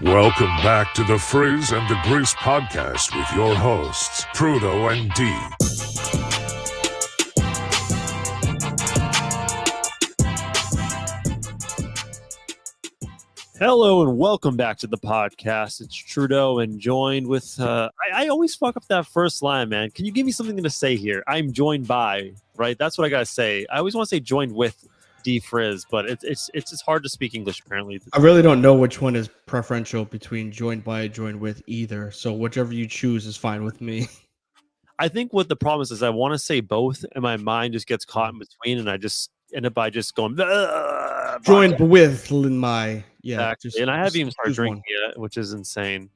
Welcome back to the Frizz and the Grizz podcast with your hosts, Trudeau and D. Hello and welcome back to the podcast. It's Trudeau and joined with, I always fuck up that first line, man. Can you give me something to say here? I'm joined by, right? That's what I got to say. I always want to say joined with D Frizz, but it's just hard to speak English apparently. I really don't know which one is preferential between joined by, joined with either. So whichever you choose is fine with me. I think what the problem is I want to say both and my mind just gets caught in between and I just end up by just going, Joined with my, yeah. Exactly. And I haven't even started drinking yet, which is insane.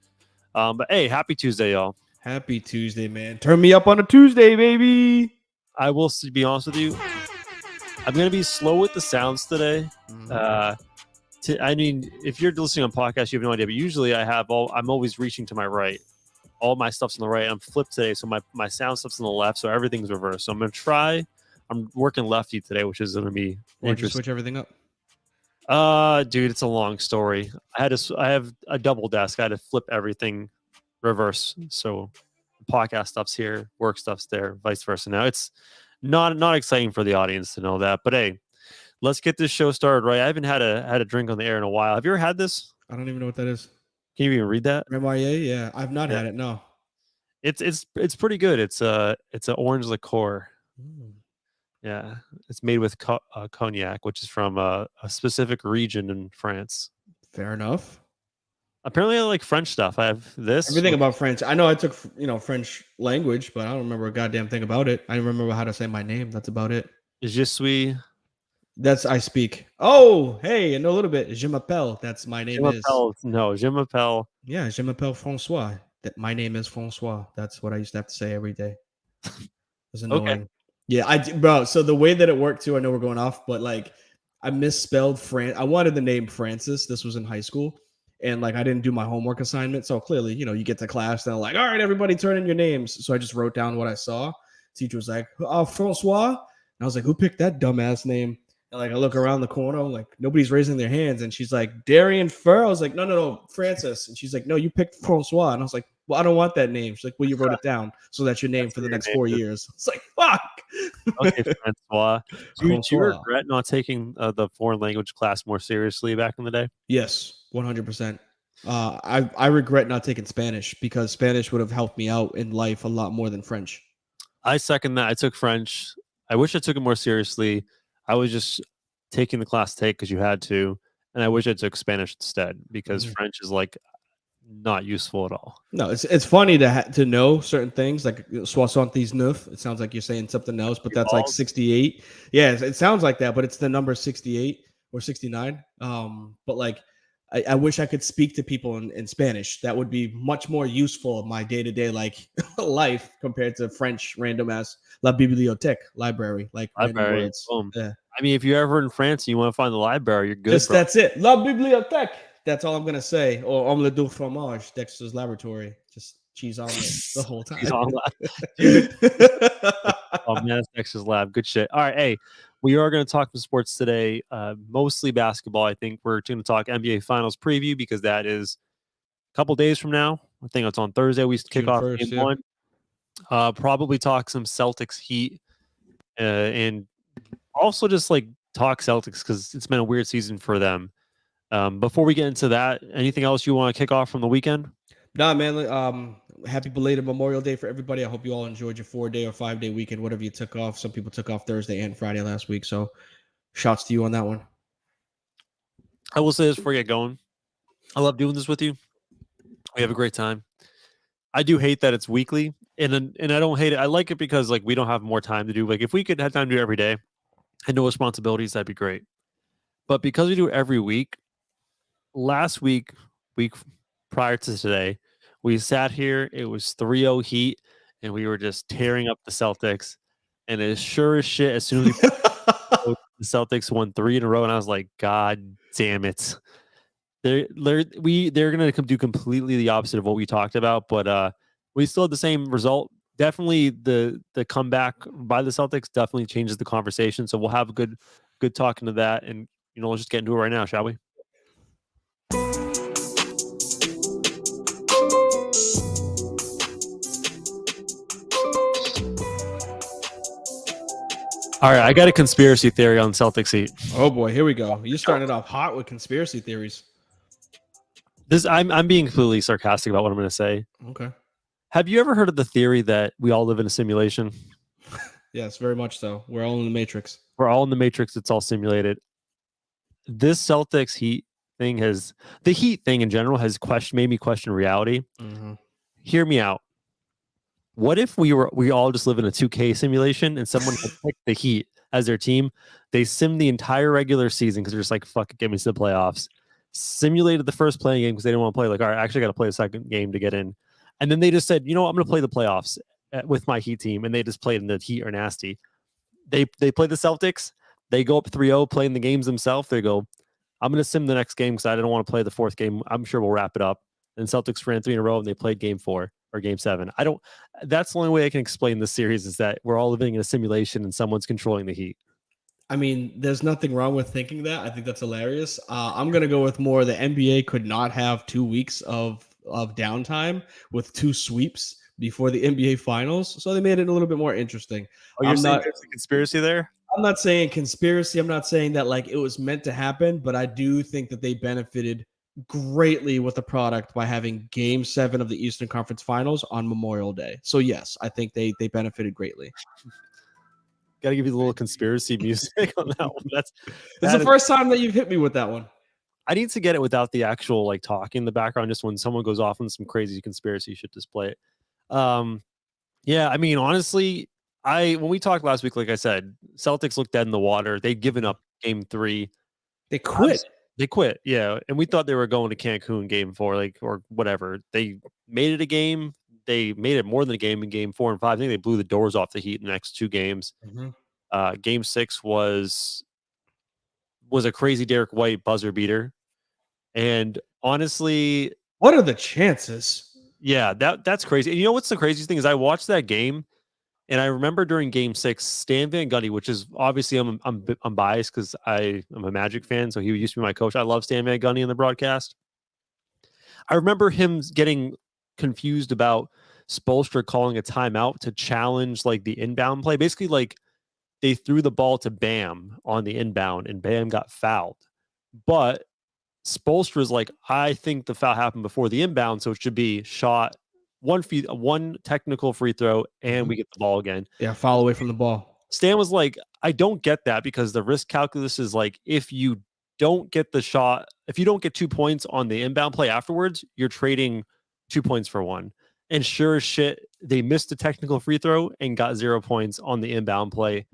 But hey, happy Tuesday, y'all. Happy Tuesday, man. Turn me up on a Tuesday, baby. I will be honest with you. I'm going to be slow with the sounds today. I mean, if you're listening on podcasts, you have no idea. But usually I'm always reaching to my right. All my stuff's on the right. I'm flipped today. So my sound stuff's on the left. So everything's reversed. So I'm going to try. I'm working lefty today, which is going to be interesting. Switch everything up? Dude, it's a long story. I have a double desk. I had to flip everything reverse. So podcast stuff's here, work stuff's there, vice versa. Now it's not exciting for the audience to know that, but hey, let's get this show started right. I haven't had a drink on the air in a while. Have you ever had this? I don't even know what that is. Can you even read that? MIA? Yeah, I've not had it. No. It's pretty good. It's an orange liqueur. Yeah, it's made with cognac, which is from a specific region in France. Fair enough. Apparently, I like French stuff. I have this. Everything about French. I know I took French language, but I don't remember a goddamn thing about it. I remember how to say my name. That's about it. Je suis. That's I speak. Oh, hey, I know a little bit. Je m'appelle. That's my name is. No, je m'appelle. Yeah, je m'appelle Francois. That my name is Francois. That's what I used to have to say every day. It's annoying. Okay. Yeah, bro. So the way that it worked too, I know we're going off, but like I misspelled I wanted the name Francis. This was in high school. And like I didn't do my homework assignment. So clearly, you get to class and they're like, all right, everybody turn in your names. So I just wrote down what I saw. Teacher was like, Francois. And I was like, who picked that dumbass name? And like I look around the corner, I'm like, nobody's raising their hands. And she's like, Darian Fur. I was like, no, Francis. And she's like, no, you picked Francois. And I was like, well, I don't want that name. She's like, well, you wrote it down. So that's your name for the next 4 years. It's like, fuck. Okay, Francois. Do you regret not taking the foreign language class more seriously back in the day? Yes, 100%. I regret not taking Spanish because Spanish would have helped me out in life a lot more than French. I second that. I took French. I wish I took it more seriously. I was just taking the class because you had to, and I wish I took Spanish instead because French is like not useful at all. No, it's funny to know certain things like 79. It sounds like you're saying something else, but that's like 68. Yeah, it sounds like that, but it's the number 68 or 69. But like I wish I could speak to people in Spanish. That would be much more useful in my day-to-day like life compared to French random ass la bibliothèque library like library. Yeah. I mean, if you're ever in France and you want to find the library, you're good. That's it. La bibliothèque. That's all I'm gonna say. Or omelette du fromage, Dexter's Laboratory. Just cheese omelet the whole time. Oh man, that's Dexter's Lab. Good shit. All right, hey, we are going to talk some sports today, mostly basketball. I think we're going to talk NBA Finals preview because that is a couple days from now. I think it's on Thursday. We kick off game 1. Probably talk some Celtics Heat, and also just like talk Celtics because it's been a weird season for them. Before we get into that, anything else you want to kick off from the weekend? Nah, man. Happy belated Memorial Day for everybody. I hope you all enjoyed your 4-day or 5-day weekend, whatever you took off. Some people took off Thursday and Friday last week. So shouts to you on that one. I will say this before we get going. I love doing this with you. We have a great time. I do hate that it's weekly, and I don't hate it. I like it because like we don't have more time to do. Like if we could have time to do it every day and no responsibilities, that'd be great. But because we do it every week, last week prior to today, we sat here. It was 3-0 Heat, and we were just tearing up the Celtics. And as sure as shit, as soon as the Celtics won 3 in a row, and I was like, God damn it! They're gonna do completely the opposite of what we talked about. But we still had the same result. definitely the comeback by the Celtics definitely changes the conversation. So we'll have a good talking to that, and let's just get into it right now, shall we? All right, I got a conspiracy theory on Celtics Heat. Oh boy, here we go. You're starting it off hot with conspiracy theories. I'm being completely sarcastic about what I'm going to say. Okay. Have you ever heard of the theory that we all live in a simulation? Yes, very much so. We're all in the Matrix. We're all in the Matrix. It's all simulated. This Celtics Heat thing the Heat thing in general has made me question reality. Mm-hmm. Hear me out. What if we all just live in a 2K simulation and someone had picked the Heat as their team? They simmed the entire regular season because they're just like, fuck it, get me to the playoffs. Simulated the first playing game because they didn't want to play. Like, all right, I actually got to play the second game to get in. And then they just said, I'm going to play the playoffs with my Heat team. And they just played, and the Heat are nasty. They play the Celtics. They go up 3-0, playing the games themselves. They go, I'm going to sim the next game because I didn't want to play the fourth game. I'm sure we'll wrap it up. And Celtics ran 3 in a row, and they played game 4 or game 7. That's the only way I can explain this series is that we're all living in a simulation and someone's controlling the Heat. I mean, there's nothing wrong with thinking that. I think that's hilarious. I'm going to go with more. The NBA could not have 2 weeks of downtime with 2 sweeps before the NBA finals. So they made it a little bit more interesting. Oh, you're saying there's a conspiracy there? I'm not saying conspiracy. I'm not saying that like it was meant to happen, but I do think that they benefited greatly with the product by having game 7 of the Eastern Conference Finals on Memorial Day. So yes, I think they benefited greatly. Got to give you a little conspiracy music on that one. It's the first time that you've hit me with that one. I need to get it without the actual like talking in the background. Just when someone goes off on some crazy conspiracy, you should display it. Yeah, I mean, honestly, when we talked last week, like I said, Celtics looked dead in the water. They'd given up game 3. They quit. They quit, yeah. And we thought they were going to Cancun game 4, or whatever. They made it a game. They made it more than a game in game 4 and 5. I think they blew the doors off the Heat in the next 2 games. Mm-hmm. Game 6 was a crazy Derek White buzzer beater. And honestly, what are the chances? Yeah, that's crazy. And you know what's the craziest thing is I watched that game, and I remember during Game 6, Stan Van Gundy, which is obviously I'm biased because I'm a Magic fan, so he used to be my coach. I love Stan Van Gundy in the broadcast. I remember him getting confused about Spoelstra calling a timeout to challenge like the inbound play. Basically, like they threw the ball to Bam on the inbound, and Bam got fouled. But Spoelstra's like, I think the foul happened before the inbound, so it should be shot one technical free throw, and we get the ball again. Yeah, foul away from the ball. Stan was like, I don't get that because the risk calculus is like, if you don't get the shot, if you don't get 2 points on the inbound play afterwards, you're trading 2 points for 1. And sure as shit, they missed a technical free throw and got 0 points on the inbound play.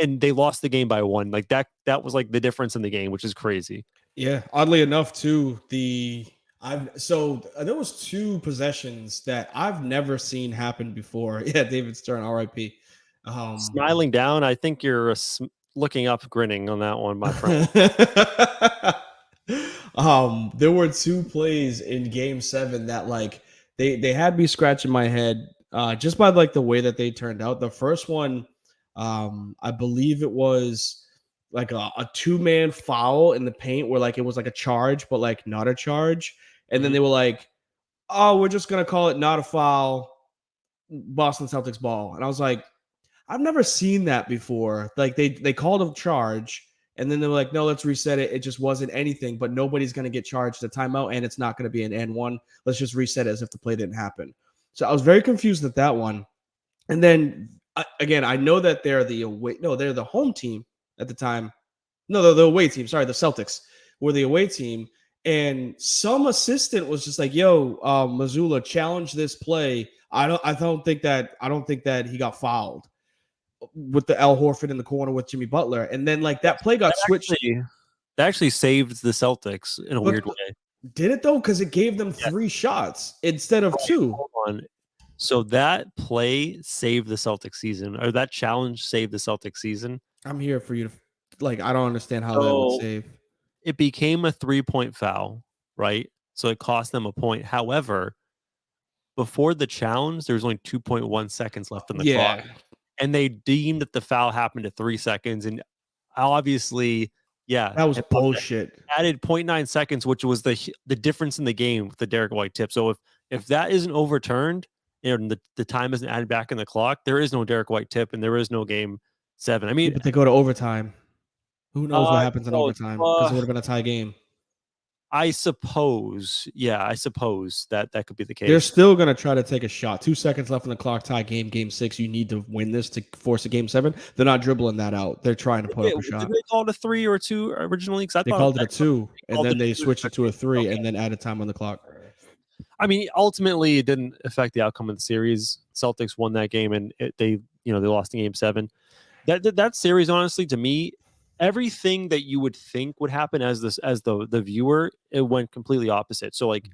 And they lost the game by 1. Like that was like the difference in the game, which is crazy. Yeah, oddly enough, too, there was 2 possessions that I've never seen happen before. Yeah, David Stern, RIP. Smiling down, I think you're looking up, grinning on that one, my friend. There were 2 plays in Game 7 that like they had me scratching my head just by like the way that they turned out. The first one, I believe it was like a 2-man foul in the paint where like it was like a charge, but like not a charge. And then they were like, oh, we're just going to call it not a foul, Boston Celtics ball. And I was like, I've never seen that before. Like they called a charge and then they were like, no, let's reset it. It just wasn't anything, but nobody's going to get charged a timeout and it's not going to be an N1. Let's just reset it as if the play didn't happen. So I was very confused at that one. And then again, I know that they're the home team at the time. No, they're the away team. Sorry, the Celtics were the away team. And some assistant was just like, yo, Mazzulla, challenge this play. I don't think that he got fouled with the Al Horford in the corner with Jimmy Butler. And then like that play got switched. That actually saved the Celtics in a weird way. Did it though? Because it gave them 3 shots instead of 2. Hold on. So that play saved the Celtics season, or that challenge saved the Celtics season. I'm here for you to like, I don't understand how that would save. It became a 3-point foul, right? So it cost them a point. However, before the challenge, there was only 2.1 seconds left on the clock, Yeah, and they deemed that the foul happened at 3 seconds, and obviously, yeah, that was it bullshit. added zero point 0.9 seconds, which was the difference in the game with the Derek White tip. So if that isn't overturned and the time isn't added back in the clock, there is no Derek White tip and there is no game 7. I Yeah, mean, but they go to overtime. Who knows what happens in so, overtime? Because it would have been a tie game. I suppose, yeah, I suppose that could be the case. They're still going to try to take a shot. 2 seconds left on the clock, tie game, game 6. You need to win this to force a game 7. They're not dribbling that out. They're trying to put up a shot. Did they call it a 3 or a 2 originally? Because They called it a 2, and then they it a 2. switched it to a 3, Okay. and then added time on the clock. I mean, ultimately, it didn't affect the outcome of the series. Celtics won that game, and they lost in game 7. That series, honestly, to me, everything that you would think would happen as the viewer, it went completely opposite. So, like,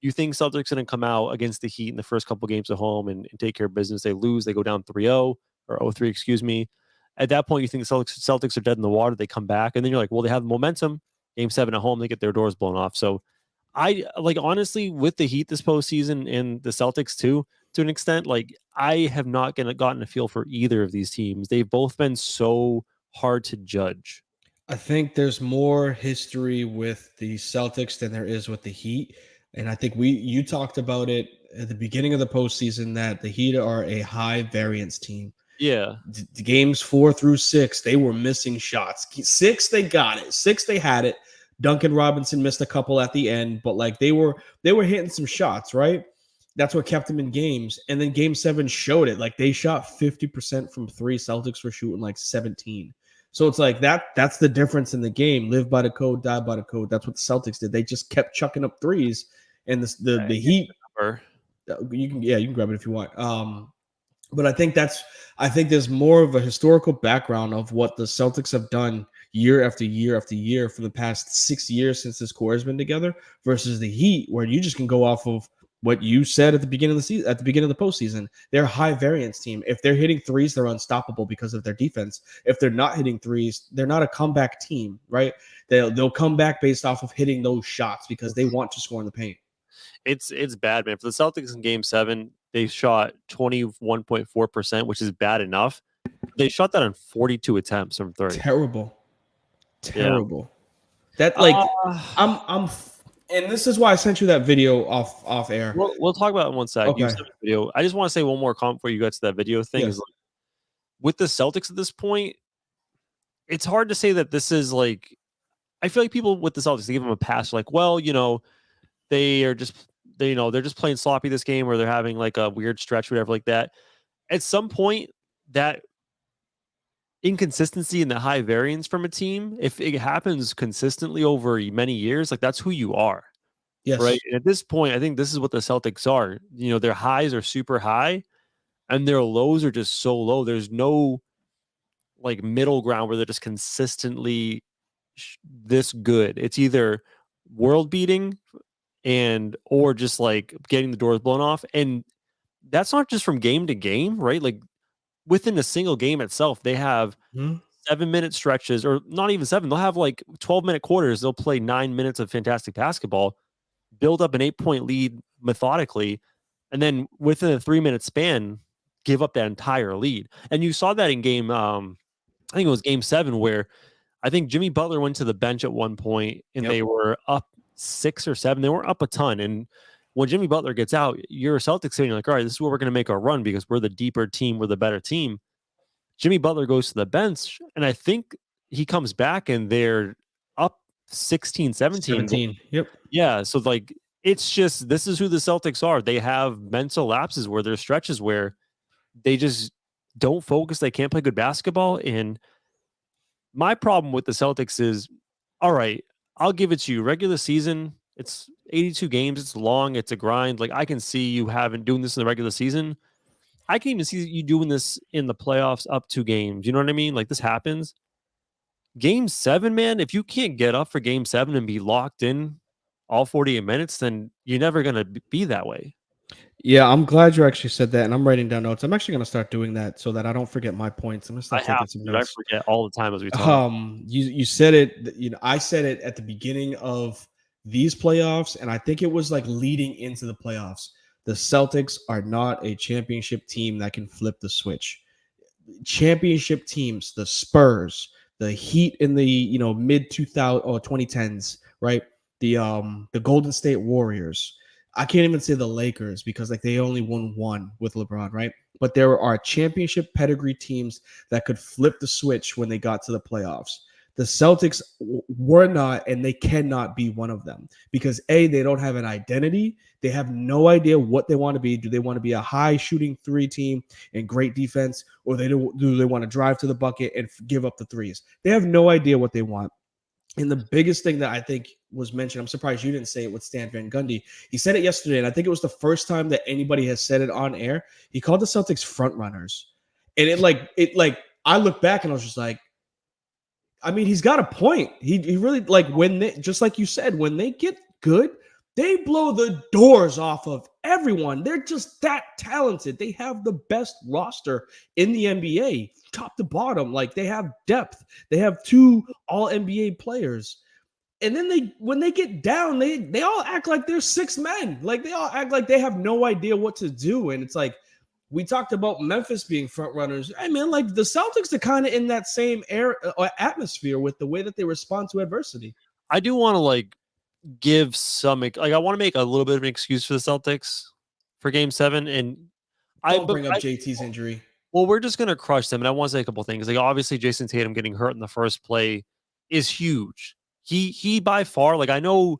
you think Celtics are going to come out against the Heat in the first couple games at home and take care of business. They lose, they go down 3-0 or 0-3, excuse me. At that point, you think the Celtics are dead in the water. They come back, and then you're like, well, they have momentum. Game 7 at home, they get their doors blown off. So, I like, honestly, with the Heat this postseason and the Celtics too, to an extent, like, I have not gotten a feel for either of these teams. They've both been so hard to judge. I think there's more history with the Celtics than there is with the Heat. And I think you talked about it at the beginning of the postseason that the Heat are a high variance team. Yeah. The games 4 through 6, they were missing shots. 6, they got it. 6, they had it. Duncan Robinson missed a couple at the end, but like they were hitting some shots, right? That's what kept them in games. And then game 7 showed it. Like they shot 50% from 3. Celtics were shooting like 17. So it's like that's the difference in the game. Live by the code, die by the code. That's what the Celtics did. They just kept chucking up threes. And the Heat, you can grab it if you want. But I think there's more of a historical background of what the Celtics have done year after year after year for the past 6 years since this core has been together versus the Heat, where you just can go off of what you said at the beginning of the season, at the beginning of the postseason. They're a high variance team. If they're hitting threes, they're unstoppable because of their defense. If they're not hitting threes, they're not a comeback team, right? They'll come back based off of hitting those shots because they want to score in the paint. It's bad, man. For the Celtics in game 7, they shot 21.4%, which is bad enough. They shot that on 42 attempts from 30. Terrible. Yeah. That, like, I'm and this is why I sent you that video off air. We'll talk about it in one sec. Okay. You sent me the video. I just want to say one more comment before you get to that video thing. Yes. Is like, with the Celtics at this point, it's hard to say that this is like. I feel like people with the Celtics, they give them a pass. Like, well, they're just playing sloppy this game, or they're having like a weird stretch, whatever, like that. At some point, that inconsistency and the high variance from a team, if it happens consistently over many years, like that's who you are. Yes. Right. And at this point, I think this is what the Celtics are. Their highs are super high and their lows are just so low. There's no like middle ground where they're just consistently this good. It's either world beating or just like getting the doors blown off. And that's not just from game to game, right? Like within a single game itself, they have 7-minute stretches, or not even 7. They'll have like 12-minute quarters. They'll play 9 minutes of fantastic basketball, build up an 8-point lead methodically, and then within a 3-minute span, give up that entire lead. And you saw that in game, I think it was game 7, where I think Jimmy Butler went to the bench at one point and they were up 6 or 7. They weren't up a ton. And when Jimmy Butler gets out, you're a Celtics fan. You're like, all right, this is where we're going to make our run because we're the deeper team. We're the better team. Jimmy Butler goes to the bench, and I think he comes back and they're up 16, 17. Yep. Yeah. So, like, it's just, this is who the Celtics are. They have mental lapses where there's stretches where they just don't focus. They can't play good basketball. And my problem with the Celtics is, all right, I'll give it to you. Regular season, it's 82 games. It's long. It's a grind. Like, I can see you doing this in the regular season. I can even see you doing this in the playoffs up 2 games. You know what I mean? Like, this happens. Game 7, man, if you can't get up for game 7 and be locked in all 48 minutes, then you're never going to be that way. Yeah, I'm glad you actually said that, and I'm writing down notes. I'm actually going to start doing that so that I don't forget my points. I'm going to start taking some notes. I forget all the time as we talk. You said it. I said it at the beginning of these playoffs, and I think it was like leading into the playoffs. The Celtics are not a championship team that can flip the switch. Championship teams, the Spurs, the Heat in the mid 2000 or 2010s, right? The Golden State Warriors. I can't even say the Lakers because like they only won one with LeBron, right? But there are championship pedigree teams that could flip the switch when they got to the playoffs. The Celtics were not, and they cannot be one of them because A, they don't have an identity. They have no idea what they want to be. Do they want to be a high shooting three team and great defense, or do they want to drive to the bucket and give up the threes? They have no idea what they want. And the biggest thing that I think was mentioned, I'm surprised you didn't say it with Stan Van Gundy. He said it yesterday, and I think it was the first time that anybody has said it on air. He called the Celtics front runners. And I look back and I was just like, I mean, he's got a point. He really when they, just like you said, when they get good, they blow the doors off of everyone. They're just that talented. They have the best roster in the NBA, top to bottom. Like they have depth. They have 2 all NBA players. And then when they get down, they all act like they're 6 men. Like they all act like they have no idea what to do. And it's like, we talked about Memphis being front runners. I mean, like the Celtics are kind of in that same air or atmosphere with the way that they respond to adversity. I do want to give some I want to make a little bit of an excuse for the Celtics for Game 7, and Don't bring up JT's injury. Well, we're just gonna crush them, and I want to say a couple things. Like obviously, Jason Tatum getting hurt in the first play is huge. He by far, I know,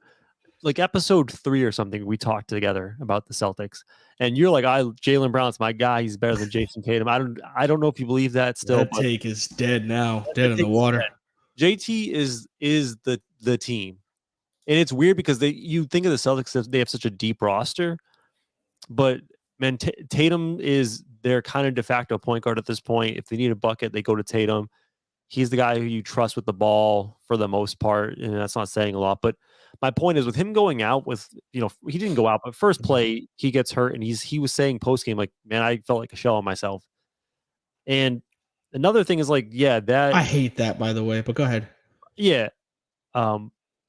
episode 3 or something, we talked together about the Celtics, and you're like, Jaylen Brown's my guy. He's better than Jason Tatum. I don't know if you believe that still. That take is dead now, dead in the water. JT is the team. And it's weird because you think of the Celtics, they have such a deep roster, but man, Tatum is their kind of de facto point guard at this point. If they need a bucket, they go to Tatum. He's the guy who you trust with the ball for the most part, and that's not saying a lot. But my point is, with him going out he didn't go out, but first play he gest hurt, and he was saying post game like, man, I felt like a shell of myself. And another thing is that I hate that, by the way, but go ahead. Yeah.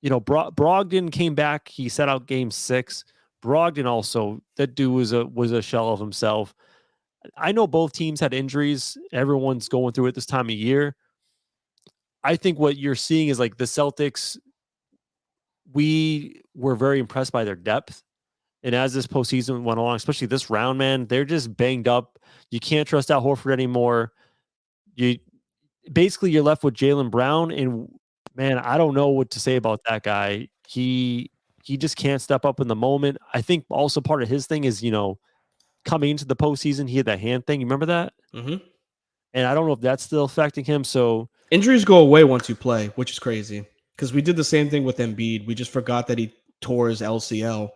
Brogdon came back. He set out Game 6. Brogdon also, that dude was a shell of himself. I know both teams had injuries. Everyone's going through it this time of year. I think what you're seeing is the Celtics, we were very impressed by their depth. And as this postseason went along, especially this round, man, they're just banged up. You can't trust Al Horford anymore. You're left with Jaylen Brown, and man, I don't know what to say about that guy. He just can't step up in the moment. I think also part of his thing is, coming into the postseason, he had that hand thing. You remember that? Mm-hmm. And I don't know if that's still affecting him. So injuries go away once you play, which is crazy. Because we did the same thing with Embiid. We just forgot that he tore his LCL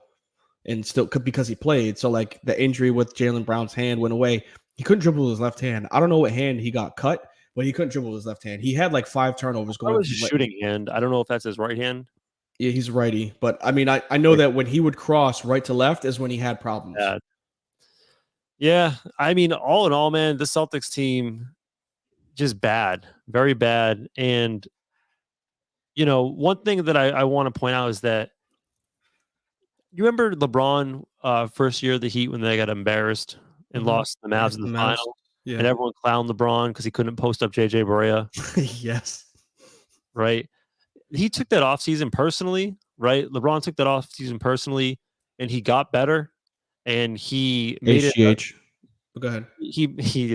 and still because he played. So the injury with Jaylen Brown's hand went away. He couldn't dribble with his left hand. I don't know what hand he got cut, but he couldn't dribble with his left hand. He had 5 turnovers going. That was his shooting hand. I don't know if that's his right hand. Yeah, he's righty. But I mean, I know that when he would cross right to left is when he had problems. Yeah. I mean, all in all, man, the Celtics team just bad, very bad. And one thing that I want to point out is that you remember LeBron first year of the Heat when they got embarrassed and lost the Mavs in the final? Yeah. And everyone clowned LeBron because he couldn't post up JJ Barea. Yes. Right. He took that offseason personally, right? LeBron took that offseason personally, and he got better, and he made HGH. Go ahead. He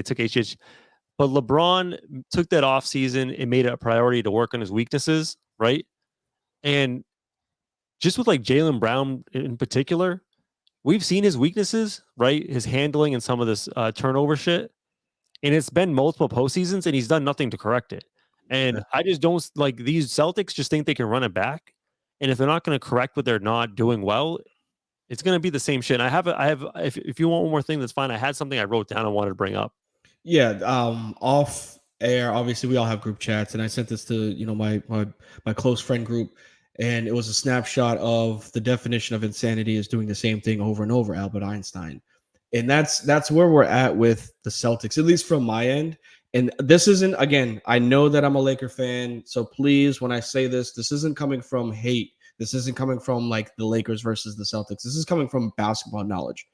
took HGH. But LeBron took that offseason and made it a priority to work on his weaknesses, right? And just with Jaylen Brown in particular, we've seen his weaknesses, right? His handling and some of this turnover shit. And it's been multiple postseasons, and he's done nothing to correct it. And I just don't these Celtics just think they can run it back. And if they're not going to correct what they're not doing well, it's going to be the same shit. And I have, if you want one more thing, that's fine. I had something I wrote down I wanted to bring up. Yeah. Off air, obviously we all have group chats, and I sent this to, my close friend group, and it was a snapshot of the definition of insanity is doing the same thing over and over, Albert Einstein. And that's where we're at with the Celtics, at least from my end. And this isn't, again, I know that I'm a Laker fan, so please, when I say this isn't coming from hate. This isn't coming from the Lakers versus the Celtics. This is coming from basketball knowledge.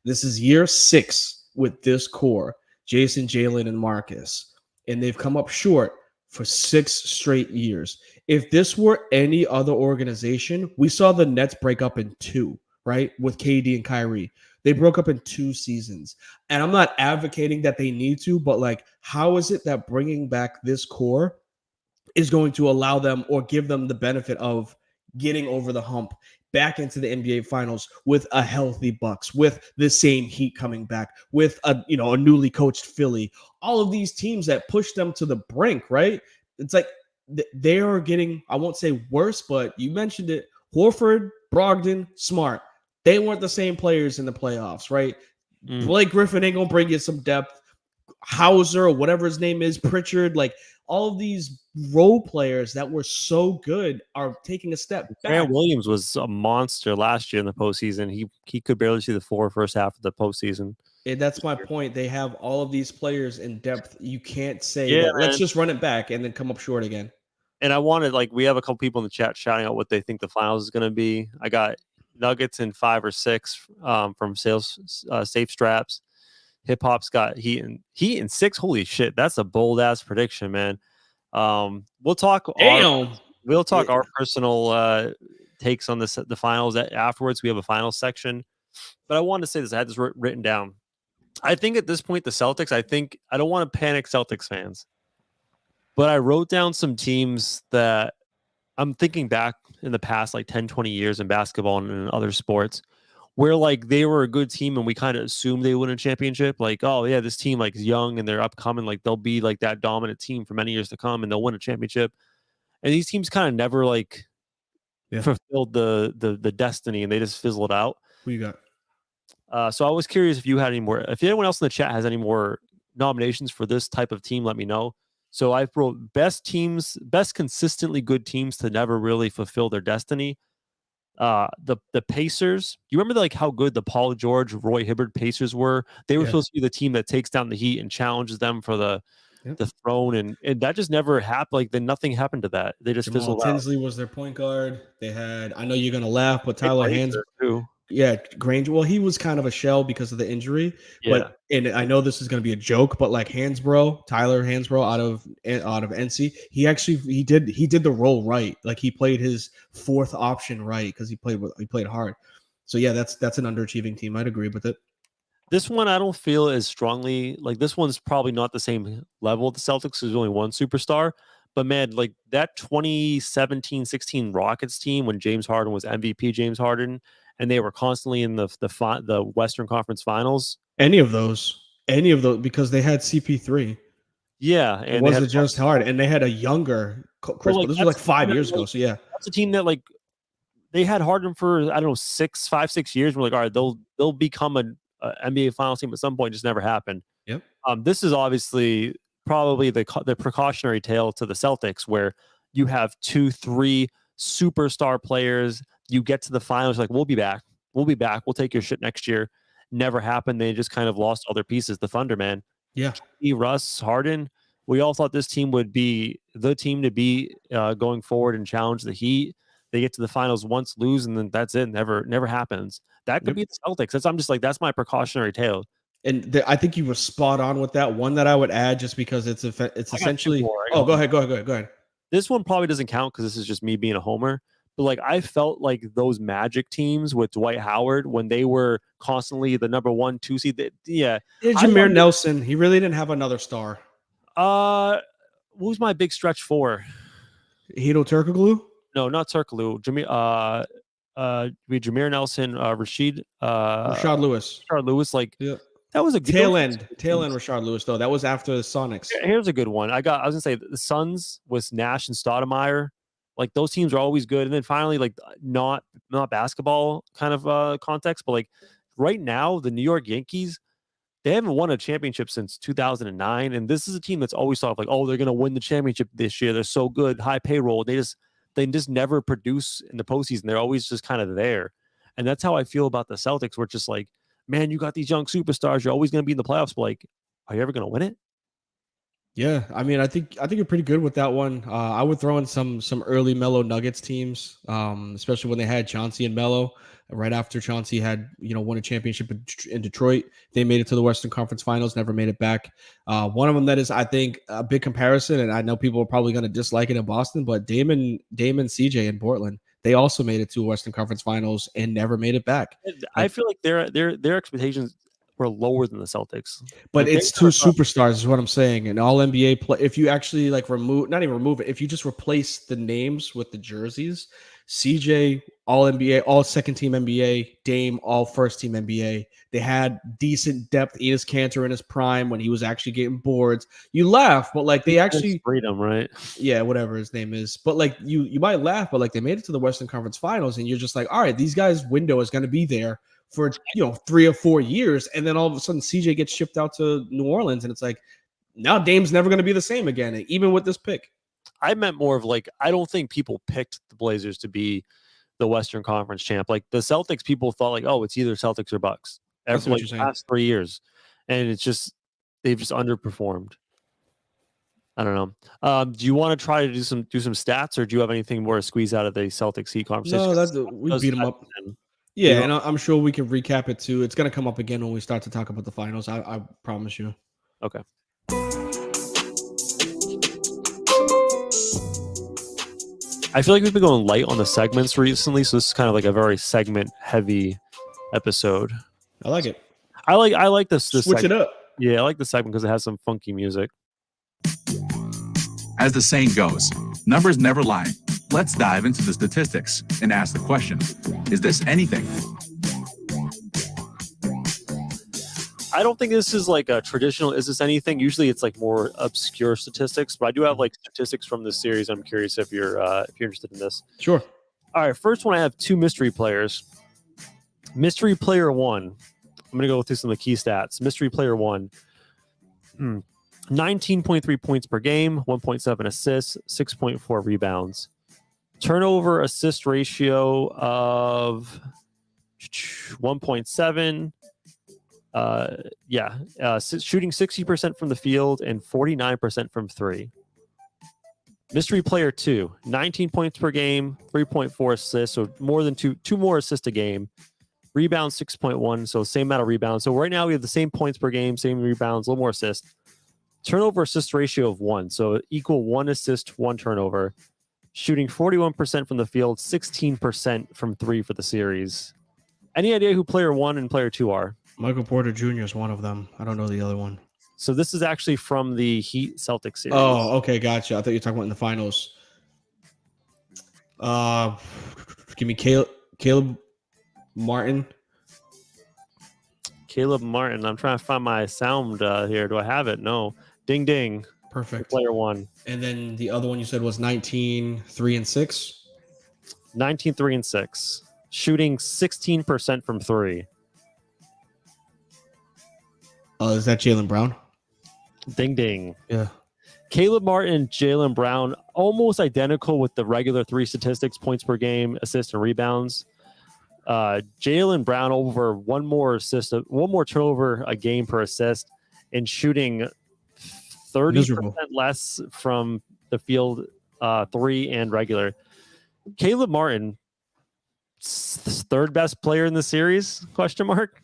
This is year 6 with this core, Jason, Jalen, and Marcus, and they've come up short for 6 straight years. If this were any other organization, we saw the Nets break up in 2, right? With KD and Kyrie. They broke up in 2 seasons. And I'm not advocating that they need to, but like, how is it that bringing back this core is going to allow them or give them the benefit of getting over the hump back into the NBA finals with a healthy Bucks, with the same Heat coming back, with a newly coached Philly, all of these teams that push them to the brink, right? It's like they are getting, I won't say worse, but you mentioned it, Horford, Brogdon, Smart. They weren't the same players in the playoffs, right? Blake Griffin ain't gonna bring you some depth. Hauser or whatever his name is, Pritchard, like all of these role players that were so good are taking a step back. Grant Williams was a monster last year in the postseason. He could barely see the floor first half of the postseason. And that's my point. They have all of these players in depth. You can't say that, let's just run it back and then come up short again. And I wanted, we have a couple people in the chat shouting out what they think the finals is going to be. I got Nuggets in 5 or 6 from Safe Straps. Hip Hop's got Heat in 6. Holy shit, that's a bold ass prediction, man. We'll talk. Our personal takes on the finals afterwards. We have a final section, but I wanted to say this. I had this written down. I think at this point, the Celtics. I don't want to panic Celtics fans, but I wrote down some teams that I'm thinking back in the past, 10, 20 years in basketball and in other sports, where they were a good team and we kind of assumed they win a championship. Oh yeah, this team is young and they're upcoming. They'll be that dominant team for many years to come and they'll win a championship. And these teams kind of never fulfilled the destiny and they just fizzled out. Who you got? So I was curious if you had any more. If anyone else in the chat has any more nominations for this type of team, let me know. So I wrote best consistently good teams to never really fulfill their destiny. The Pacers. You remember how good the Paul George, Roy Hibbert Pacers were? They were supposed to be the team that takes down the Heat and challenges them for the throne, and that just never happened. Then nothing happened to that. They just fizzled out. Tinsley was their point guard. They had, I know you're gonna laugh, but Tyler Hansbrough too. Yeah, Granger. Well, he was kind of a shell because of the injury. Yeah. And I know this is going to be a joke, but Tyler Hansbrough out of NC, he did the role right. He played his 4th option right because he played hard. So yeah, that's an underachieving team. I'd agree with it. This one I don't feel as strongly. This one's probably not the same level of the Celtics. There's only one superstar. But man, that 2017-16 Rockets team when James Harden was MVP James Harden, and they were constantly in the Western Conference Finals. Any of those, because they had CP3. Yeah, and it wasn't just Harden, and they had a younger Chris. This was 5 years ago. So yeah, that's a team that they had Harden for 5-6 years. We're all right, they'll become an NBA Finals team at some point. Just never happened. Yep. This is obviously probably the precautionary tale to the Celtics, where you have 2-3 superstar players. You get to the finals, we'll be back. We'll take your shit next year. Never happened. They just kind of lost all their pieces. The Thunder, man. Yeah. Russ, Harden. We all thought this team would be the team to be going forward and challenge the Heat. They get to the finals once, lose, and then that's it. Never happens. That could be the Celtics. That's my precautionary tale. And I think you were spot on with that. One that I would add, just because it's essentially. Oh, go ahead. This one probably doesn't count because this is just me being a homer. But I felt those Magic teams with Dwight Howard when they were constantly the number 1, 2 seed. Jameer Nelson. He really didn't have another star. Who's my big stretch for? Hedo Turkoglu? No, not Turkoglu. Jameer Nelson, Rashard Lewis. Rashard Lewis. That was a good tail end Rashard Lewis though. That was after the Sonics. Here's a good one. I was gonna say the Suns with Nash and Stoudemire. Those teams are always good. And then finally, not basketball kind of context, but right now, the New York Yankees, they haven't won a championship since 2009. And this is a team that's always thought of they're going to win the championship this year. They're so good, high payroll. They just never produce in the postseason. They're always just kind of there. And that's how I feel about the Celtics. We're just man, you got these young superstars. You're always going to be in the playoffs. But are you ever going to win it? Yeah, I mean, I think you're pretty good with that one. I would throw in some early Melo Nuggets teams, especially when they had Chauncey and Melo. Right after Chauncey had won a championship in Detroit, they made it to the Western Conference Finals, never made it back. One of them that is, I think, a big comparison, and I know people are probably going to dislike it in Boston, but Damon CJ in Portland, they also made it to Western Conference Finals and never made it back. I feel like their expectations were lower than the Celtics. But Like, they it's two were up. superstars, is what I'm saying. An all NBA play. If you actually like not even remove it, if you just replace the names with the jerseys, CJ, all NBA, all second team NBA, Dame, all first team NBA. They had decent depth. Enos Cantor in his prime when he was actually getting boards. You laugh, but like they actually, freedom, right? yeah, whatever his name is. But like you might laugh, but like they made it to the Western Conference Finals, and you're just like, all right, these guys' window is going to be there for 3 or 4 years, and then all of a sudden CJ gets shipped out to New Orleans, and it's like now Dame's never going to be the same again, even with this pick. I meant more of like, I don't think people picked the Blazers to be the Western Conference champ. Like the Celtics, people thought like, oh, it's either Celtics or Bucks. That's what Like you're the saying. past 3 years, and it's just they've just underperformed. I don't know. Do you want to try to do some stats, or do you have anything more to squeeze out of the Celtics Heat conversation? No, that's we beat them up. Yeah, and I'm sure we can recap it too. It's going to come up again when we start to talk about the finals. I promise you. Okay. I feel like we've been going light on the segments recently, so this is kind of like a very segment-heavy episode. I like it. I like this. Switch it up. Yeah, I like the segment because it has some funky music. As the saying goes, numbers never lie. Let's dive into the statistics and ask the question, is this anything? I don't think this is like a traditional, is this anything? Usually it's like more obscure statistics, but I do have like statistics from this series. I'm curious if you're interested in this. Sure. All right, first one, I have 2 mystery players. Mystery player 1, I'm going to go through some of the key stats. Mystery player 1, 19.3 points per game, 1.7 assists, 6.4 rebounds. Turnover assist ratio of 1.7. Shooting 60% from the field and 49% from 3. Mystery player 2, 19 points per game, 3.4 assists, so more than two more assists a game. Rebounds 6.1, so same amount of rebounds. So right now we have the same points per game, same rebounds, a little more assists. Turnover assist ratio of 1, so equal 1 assist, 1 turnover. Shooting 41% from the field, 16% from 3 for the series. Any idea who player 1 and player 2 are? Michael Porter Jr. is one of them. I don't know the other one. So this is actually from the Heat Celtics series. Oh, okay, gotcha. I thought you were talking about in the finals. Give me Caleb Martin. Caleb Martin. I'm trying to find my sound here. Do I have it? No. Ding ding. Perfect. Player 1. And then the other one you said was 19, 3 and 6. 19, 3 and 6. Shooting 16% from 3. Is that Jaylen Brown? Ding ding. Yeah. Caleb Martin and Jaylen Brown, almost identical with the regular 3 statistics, points per game, assists, and rebounds. Jaylen Brown over one more turnover a game per assist, and shooting 30% less from the field, 3 and regular. Caleb Martin, third best player in the series? Question mark.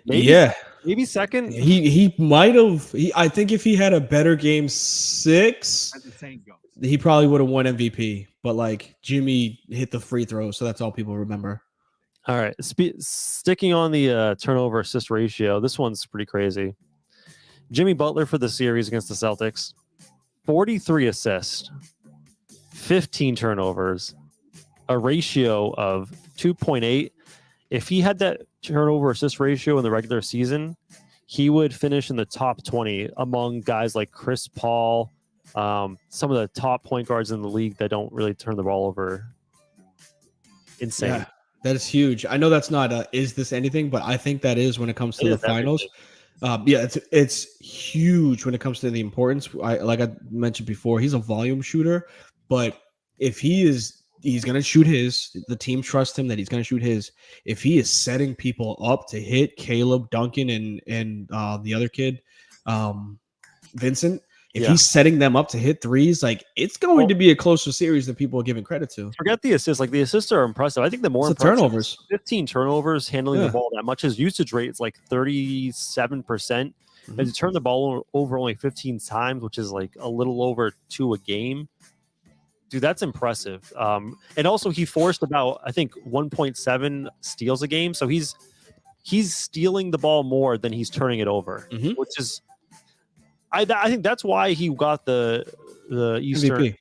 Maybe second. He might have. I think if he had a better game 6, As the saying goes. he probably would have won MVP. But like Jimmy hit the free throw, so that's all people remember. All right. Sticking on the turnover assist ratio, this one's pretty crazy. Jimmy Butler for the series against the Celtics, 43 assists, 15 turnovers, a ratio of 2.8. If he had that turnover assist ratio in the regular season, he would finish in the top 20 among guys like Chris Paul, some of the top point guards in the league that don't really turn the ball over. Insane. Yeah, that is huge. I know that's not is this anything, but I think that is when it comes to the finals. It's huge when it comes to the importance. Like I mentioned before, he's a volume shooter, but if he's going to shoot the team trusts him that he's going to shoot his. If he is setting people up to hit Caleb, Duncan, and the other kid, Vincent, If Yeah. he's setting them up to hit threes, like it's going to be a closer series than people are giving credit to. Forget the assists. Like the assists are impressive. I think the more It's the impressive turnovers. 15 turnovers, handling Yeah. the ball that much. His usage rate is like 37%. Mhm. And to turn the ball over only 15 times, which is like a little over 2 a game. Dude, that's impressive. And also he forced about, I think, 1.7 steals a game. So he's stealing the ball more than he's turning it over, Mhm. which is I think that's why he got the Eastern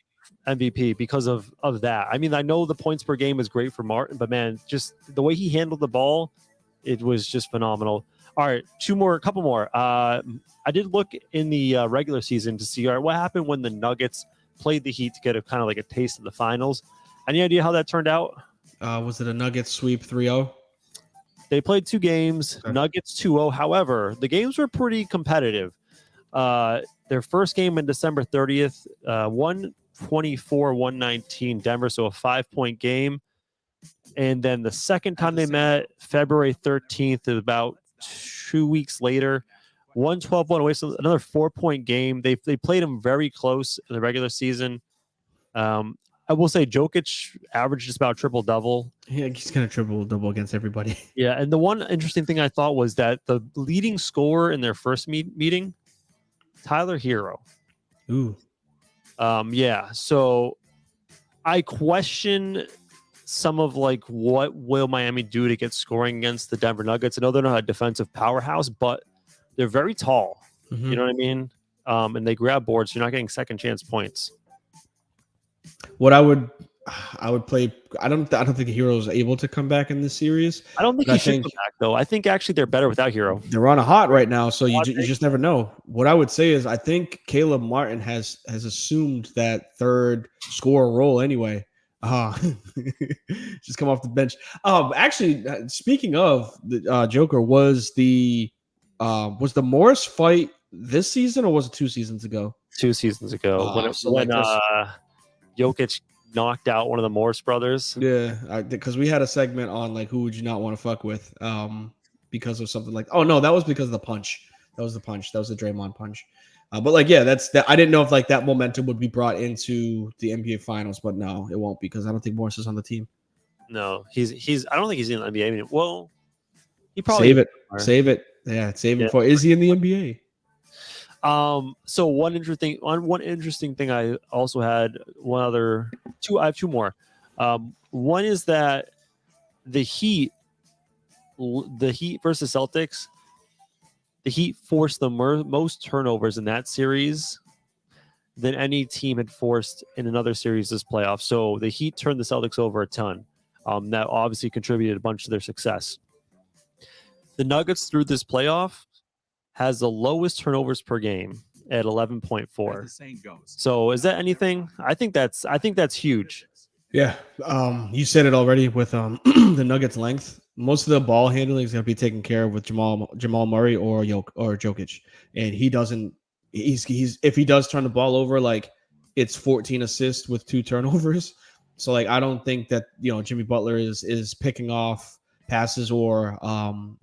MVP because of that. I mean, I know the points per game is great for Martin, but man, just the way he handled the ball, it was just phenomenal. All right, a couple more. I did look in the regular season to see what happened when the Nuggets played the Heat to get a kind of like a taste of the finals. Any idea how that turned out? Was it a Nuggets sweep 3-0? They played 2 games, Okay. Nuggets 2-0. However, the games were pretty competitive. Their first game in December 30th, 124-119 Denver, so a 5-point game. And then the second time they met, February 13th, about 2 weeks later, 112-1 away, so another 4-point game. They played them very close in the regular season. I will say Jokic averaged just about triple-double. Yeah, he's gonna triple double against everybody. Yeah, and the one interesting thing I thought was that the leading scorer in their first meeting, Tyler Hero. Ooh, Yeah, so I question some of like what will Miami do to get scoring against the Denver Nuggets. I know they're not a defensive powerhouse, but they're very tall. Mhm. You know what I mean? And they grab boards. So you're not getting second chance points. What I would play. I don't think Hero is able to come back in this series. I don't think But he I should think- come back though. I think actually they're better without Hero. They're on a hot right now, so you Hot you take. just never know. What I would say is, I think Caleb Martin has assumed that third scorer role anyway. Just come off the bench. Actually, speaking of the Joker, was the Morris fight this season or was it 2 seasons ago? 2 seasons ago when So like this- Jokic knocked out one of the Morris brothers. Yeah, because we had a segment on like who would you not want to fuck with, because of something like. Oh no, that was because of the punch. That was the punch. That was the Draymond punch. But like, yeah, that's that. I didn't know if like that momentum would be brought into the NBA Finals, but no, it won't because I don't think Morris is on the team. No, he's. I don't think he's in the NBA. I mean, well, he probably Save it, are. save it. Yeah, save it Yeah. for. Is he in the NBA? So one interesting thing I also had I have 2 more. One is that the Heat versus Celtics, the Heat forced the most turnovers in that series than any team had forced in another series this playoff. So the Heat turned the Celtics over a ton. That obviously contributed a bunch to their success. The Nuggets through this playoff has the lowest turnovers per game at 11.4. As the saying goes. So is that anything? I think that's huge. Yeah. You said it already with the Nuggets' length. Most of the ball handling is going to be taken care of with Jamal Murray or Jokic, and he doesn't. He's if he does turn the ball over, like it's 14 assists with 2 turnovers. So like I don't think that Jimmy Butler is picking off passes or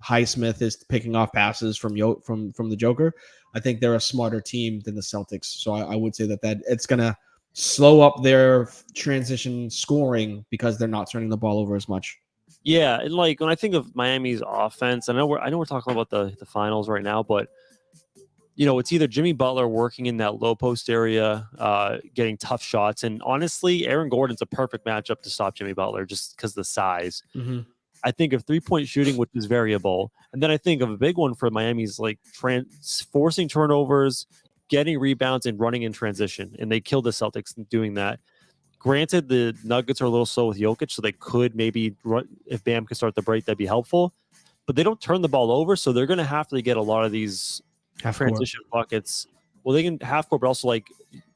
Highsmith is picking off passes from the Joker. I think they're a smarter team than the Celtics. So I would say that it's gonna slow up their transition scoring because they're not turning the ball over as much. Yeah, and like when I think of Miami's offense, I know we're talking about the finals right now, but it's either Jimmy Butler working in that low post area, getting tough shots, and honestly, Aaron Gordon's a perfect matchup to stop Jimmy Butler just because of the size. Mm-hmm. I think of 3-point shooting, which is variable, and then I think of a big one for Miami's like forcing turnovers, getting rebounds, and running in transition, and they killed the Celtics in doing that. Granted, the Nuggets are a little slow with Jokic, so they could maybe run if Bam could start the break, that'd be helpful. But they don't turn the ball over, so they're going to have to get a lot of these transition buckets. Well, they can half court, but also like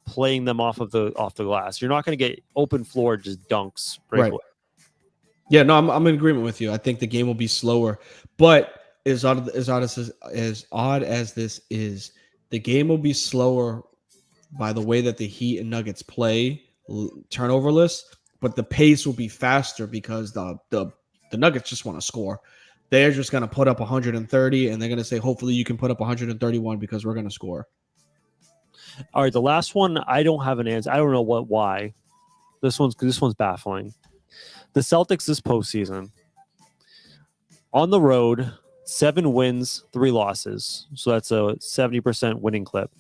playing them off the glass. You're not going to get open floor just dunks Right. Yeah, no, I'm in agreement with you. I think the game will be slower, but as odd as this is, the game will be slower by the way that the Heat and Nuggets play turnoverless, but the pace will be faster because the Nuggets just want to score. They're just going to put up 130, and they're going to say, hopefully you can put up 131 because we're going to score. All right, the last one, I don't have an answer. I don't know why. This one's baffling. The Celtics this postseason on the road, 7 wins, 3 losses. So that's a 70% winning clip.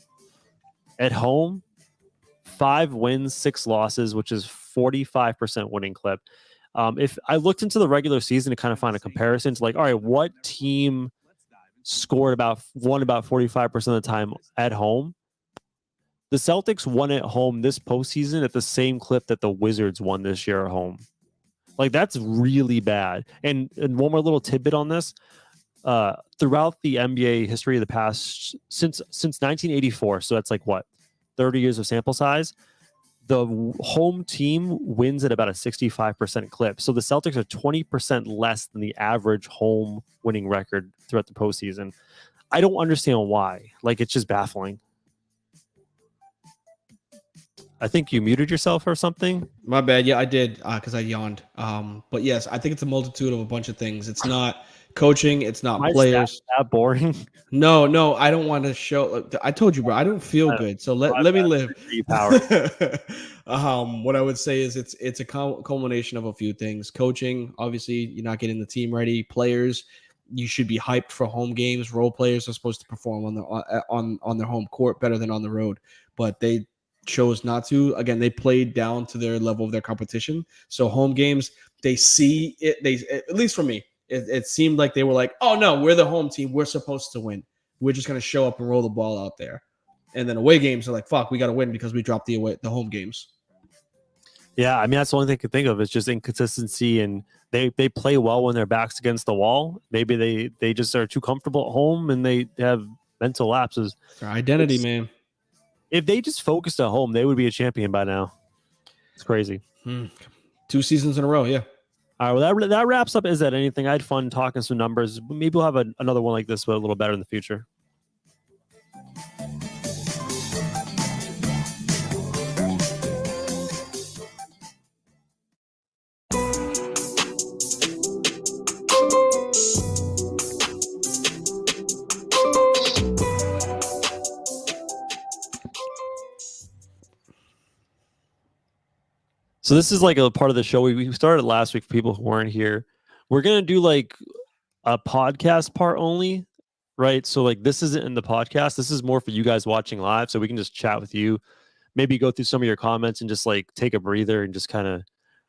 At home, 5 wins, 6 losses, which is 45% winning clip. If I looked into the regular season to kind of find a comparison to like, all right, what team won about 45% of the time at home? The Celtics won at home this postseason at the same clip that the Wizards won this year at home. Like, that's really bad. And one more little tidbit on this. Throughout the NBA history of the past, since 1984, so that's like what, 30 years of sample size, the home team wins at about a 65% clip. So the Celtics are 20% less than the average home winning record throughout the postseason. I don't understand why. Like, it's just baffling. I think you muted yourself or something. My bad. Yeah, I did because I yawned. But yes, I think it's a multitude of a bunch of things. It's not coaching. It's not players. That boring. No, I don't want to show. I told you, bro. I don't feel good. So let me live. What I would say is it's a culmination of a few things. Coaching, obviously, you're not getting the team ready. Players, you should be hyped for home games. Role players are supposed to perform on their home court better than on the road, but they chose not to. Again, they played down to their level of their competition. So home games, they see it. At least for me, it seemed like they were like, oh no, we're the home team. We're supposed to win. We're just going to show up and roll the ball out there. And then away games are like, fuck, we got to win because we dropped the home games. Yeah, I mean, that's the only thing I can think of is just inconsistency, and they play well when their back's against the wall. Maybe they just are too comfortable at home and they have mental lapses. Their identity, man. If they just focused at home, they would be a champion by now. It's crazy. 2 seasons in a row, yeah. All right, well, that wraps up Is That Anything? I had fun talking some numbers. Maybe we'll have another one like this, but a little better in the future. So this is like a part of the show. We started last week for people who weren't here. We're going to do like a podcast part only, right? So like this isn't in the podcast. This is more for you guys watching live. So we can just chat with you, maybe go through some of your comments and just like take a breather and just kind of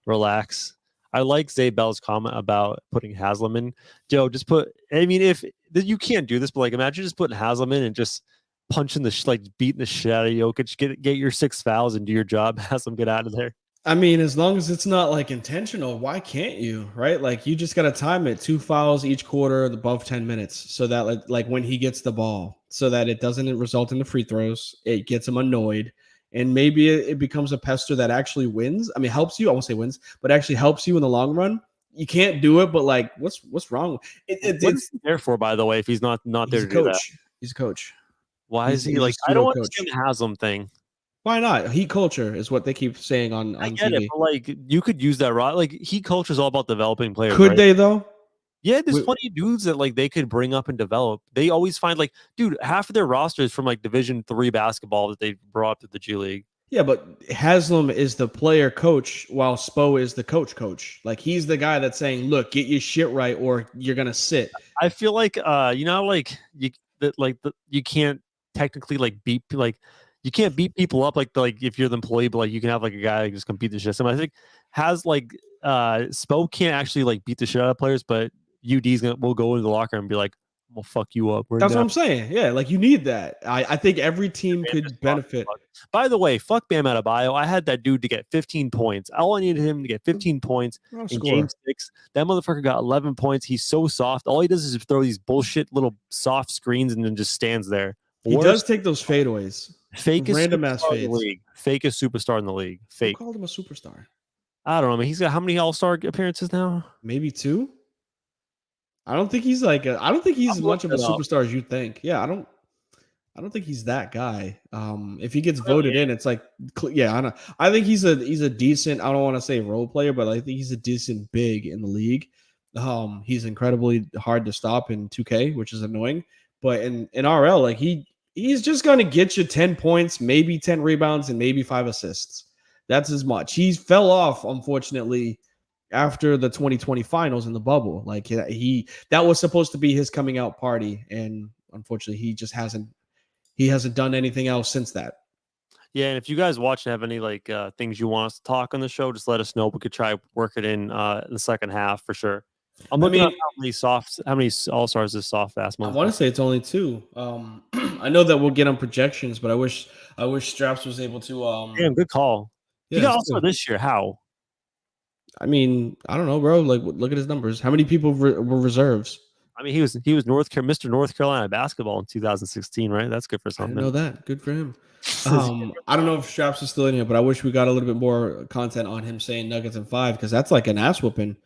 relax. I like Zay Bell's comment about putting Haslam in. Joe, just if you can't do this, but like imagine just putting Haslam in and just punching beating the shit out of Jokic, get your 6 fouls and do your job. Haslam, get out of there. I mean, as long as it's not like intentional, why can't you, right? Like you just got to time it 2 fouls each quarter above 10 minutes so that like when he gets the ball, so that it doesn't result in the free throws, it gets him annoyed, and maybe it becomes a pester that actually wins. I mean, helps you. I won't say wins, but actually helps you in the long run. You can't do it, but like, what's wrong? What's he there for, by the way, if he's not there to do that? He's a coach. Why is he like? I don't understand the Haslam thing. Why not? Heat culture is what they keep saying on I get TV. it, but like you could use that right. Like heat culture is all about developing players. Could right? they though? Yeah, there's plenty of dudes that like they could bring up and develop. They always find like, dude, half of their roster is from like Division III basketball that they brought up to the G League. Yeah, but Haslam is the player coach while Spo is the coach. Like he's the guy that's saying, "Look, get your shit right, or you're gonna sit." I feel like you can't technically like beat like. You can't beat people up like if you're the employee, but like you can have like a guy like just compete the shit. So I think Spo can't actually like beat the shit out of players, but will go into the locker room and be like, "We'll fuck you up." That's what I'm saying. Yeah, like you need that. I think every team could benefit. By the way, fuck Bam Adebayo. I had that dude to get 15 points. All I needed him to get 15 points in Game 6. That motherfucker got 11 points. He's so soft. All he does is throw these bullshit little soft screens and then just stands there. He does take those fadeaways. Fakest random ass fades. Fakest superstar in the league. Fake. Who called him a superstar? I don't know. I mean, he's got how many All-Star appearances now? Maybe 2. I don't think he's like. I don't think he's as much of a superstar as you think. Yeah, I don't think he's that guy. If he gets voted in, it's like, yeah, I know. I think he's a decent. I don't want to say role player, but I think he's a decent big in the league. He's incredibly hard to stop in 2K, which is annoying. But in RL, like He's just going to get you 10 points, maybe 10 rebounds, and maybe 5 assists. That's as much. He fell off, unfortunately, after the 2020 finals in the bubble. Like he that was supposed to be his coming out party, and unfortunately, he just hasn't done anything else since that. Yeah, and if you guys watch and have any like things you want us to talk on the show, just let us know. We could try work it in the second half for sure. I'm looking at how many All Stars is soft fast I month. want to say it's only 2. I know that we'll get on projections, but I wish Straps was able to. Damn, good call. Yeah, He got All it's Star good. this year. How? I mean, I don't know, bro. Like, look at his numbers. How many people were reserves? I mean, he was Mr. North Carolina basketball in 2016, right? That's good for I something. didn't know that. Good for him. I don't know if Straps is still in here, but I wish we got a little bit more content on him saying Nuggets in 5, because that's like an ass whooping.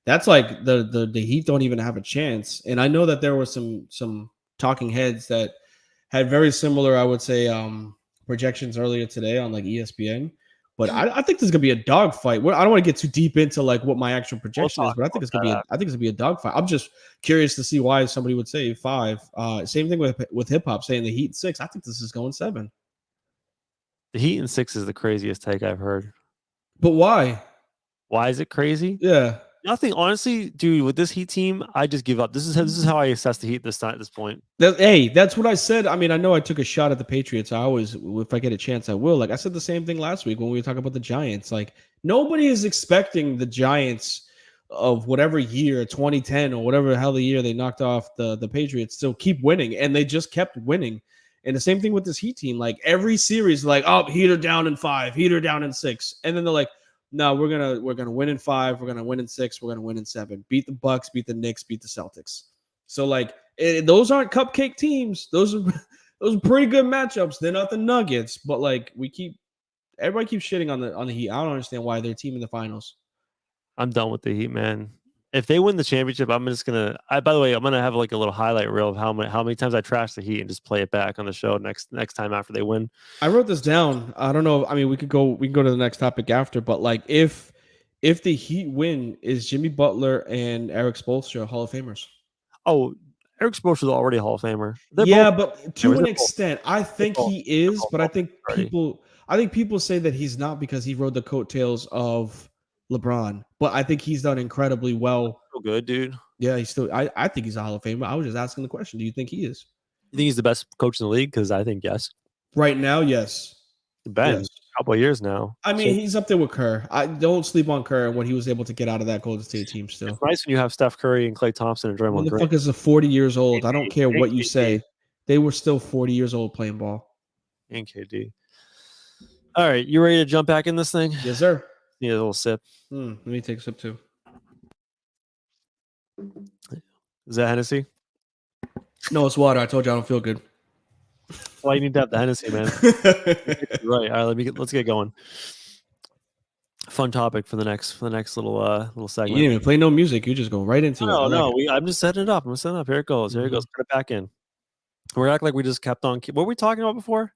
That's like the Heat don't even have a chance. And I know that there were some talking heads that had very similar, I would say, projections earlier today on like ESPN. But I think this is gonna be a dogfight. I don't want to get too deep into like what my actual projection is, but I think it's gonna be a dogfight. I'm just curious to see why somebody would say 5. Same thing with hip hop saying the Heat 6. I think this is going 7. The Heat in 6 is the craziest take I've heard. But why? Why is it crazy? Yeah. Nothing, honestly, dude. With this Heat team, I just give up. This is how I assess the Heat at this point. Hey, that's what I said. I mean, I know I took a shot at the Patriots. I always, if I get a chance, I will. Like I said the same thing last week when we were talking about the Giants. Like nobody is expecting the Giants of whatever year, 2010 or whatever the hell the year they knocked off the Patriots, to keep winning, and they just kept winning. And the same thing with this Heat team. Like every series, like, oh, Heat are down in 5, Heat are down in 6, and then they're like, no, we're gonna win in 5, we're gonna win in 6, we're gonna win in 7. Beat the Bucks, beat the Knicks, beat the Celtics. So like those aren't cupcake teams. Those are pretty good matchups. They're not the Nuggets, but like everybody keeps shitting on the Heat. I don't understand why they're team in the finals. I'm done with the Heat, man. If they win the championship, I'm just gonna. By the way, I'm gonna have like a little highlight reel of how many times I trash the Heat and just play it back on the show next time after they win. I wrote this down. I don't know. I mean, we can go to the next topic after, but like if the Heat win, is Jimmy Butler and Eric Spoelstra Hall of Famers? Oh, Eric Spoelstra is already a Hall of Famer. But to an They're extent, I think he is. But I think people say that he's not because he rode the coattails of LeBron. But I think he's done incredibly well. So good, dude. Yeah, he's still. I think he's a Hall of Famer. I was just asking the question. Do you think he is? You think he's the best coach in the league? Because I think yes. Right now, yes. Ben, Yes. a couple of years now. I mean, he's up there with Kerr. I don't sleep on Kerr and what he was able to get out of that Golden State team still. It's nice when you have Steph Curry and Klay Thompson and Draymond Green. Motherfuckers are 40 years old. I don't care what you say. They were still 40 years old playing ball. And KD. All right, you ready to jump back in this thing? Yes, sir. Need a little sip. Let me take a sip too. Is that Hennessy? No, it's water. I told you I don't feel good. Why you need to have the Hennessy, man? Right. All right. Let's get going. Fun topic for the next little segment. You didn't even play no music. You just go right into it. No. I'm just setting it up. Here it goes. Here it goes. Put it back in. We're acting like we just kept on. What were we talking about before?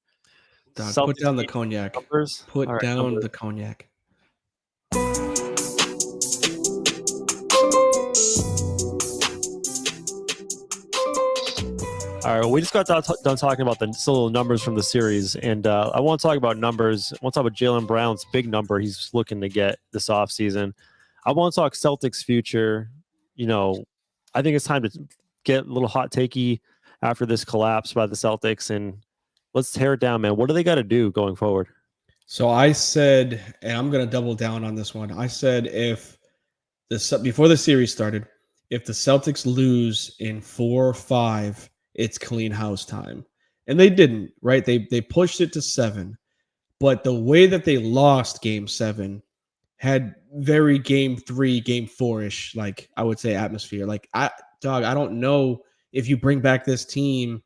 Dog, put down the cognac. Numbers. Put down the cognac. All right, we just got done talking about the little numbers from the series, and I want to talk about numbers. I want to talk about Jaylen Brown's big number he's looking to get this offseason. I want to talk Celtics future. You know, I think it's time to get a little hot takey after this collapse by the Celtics, and let's tear it down, man. What do they got to do going forward? So I said, and I'm going to double down on this one. I said before the series started, if the Celtics lose in 4 or 5, it's clean house time. And they didn't, right? They pushed it to 7. But the way that they lost game 7 had very game 3, game 4-ish, like I would say, atmosphere. Like I don't know if you bring back this team.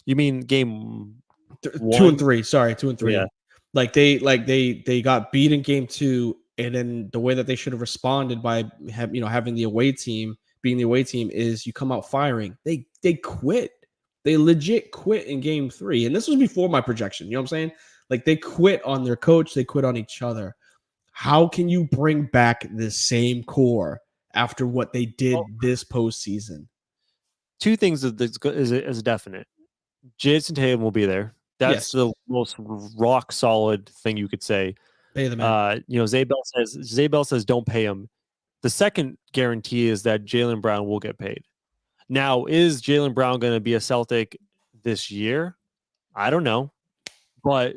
You mean game 2 and 3? Sorry, 2 and 3. Yeah. They got beat in game 2, and then the way that they should have responded by having the away team, being the away team, is you come out firing. They quit. They legit quit in game 3. And this was before my projection. You know what I'm saying? Like they quit on their coach. They quit on each other. How can you bring back the same core after what they did this postseason? Two things is definite. Jason Tatum will be there. That's Yes. the most rock solid thing you could say. Pay the man. Zaybell says don't pay him. The second guarantee is that Jaylen Brown will get paid. Now, is Jaylen Brown going to be a Celtic this year? I don't know. But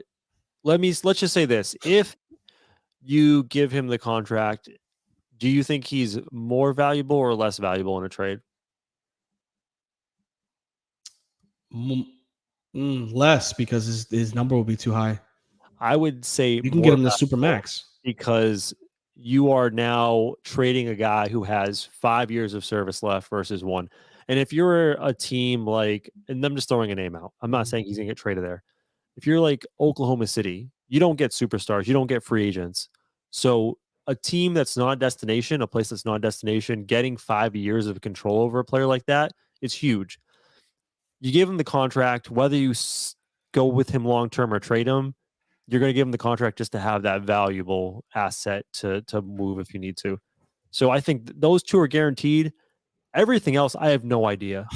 let's just say this. If you give him the contract, do you think he's more valuable or less valuable in a trade? Less, because his number will be too high. I would say You can more get him the valuable super max. because you are now trading a guy who has 5 years of service left versus 1. And if you're a team like, and I'm just throwing a name out, I'm not saying he's going to get traded there. If you're like Oklahoma City, you don't get superstars, you don't get free agents. So a team that's not a destination, a place that's not a destination, getting 5 years of control over a player like that is huge. You give him the contract, whether you go with him long term or trade him, you're going to give him the contract just to have that valuable asset to move if you need to. So I think those two are guaranteed. Everything else, I have no idea.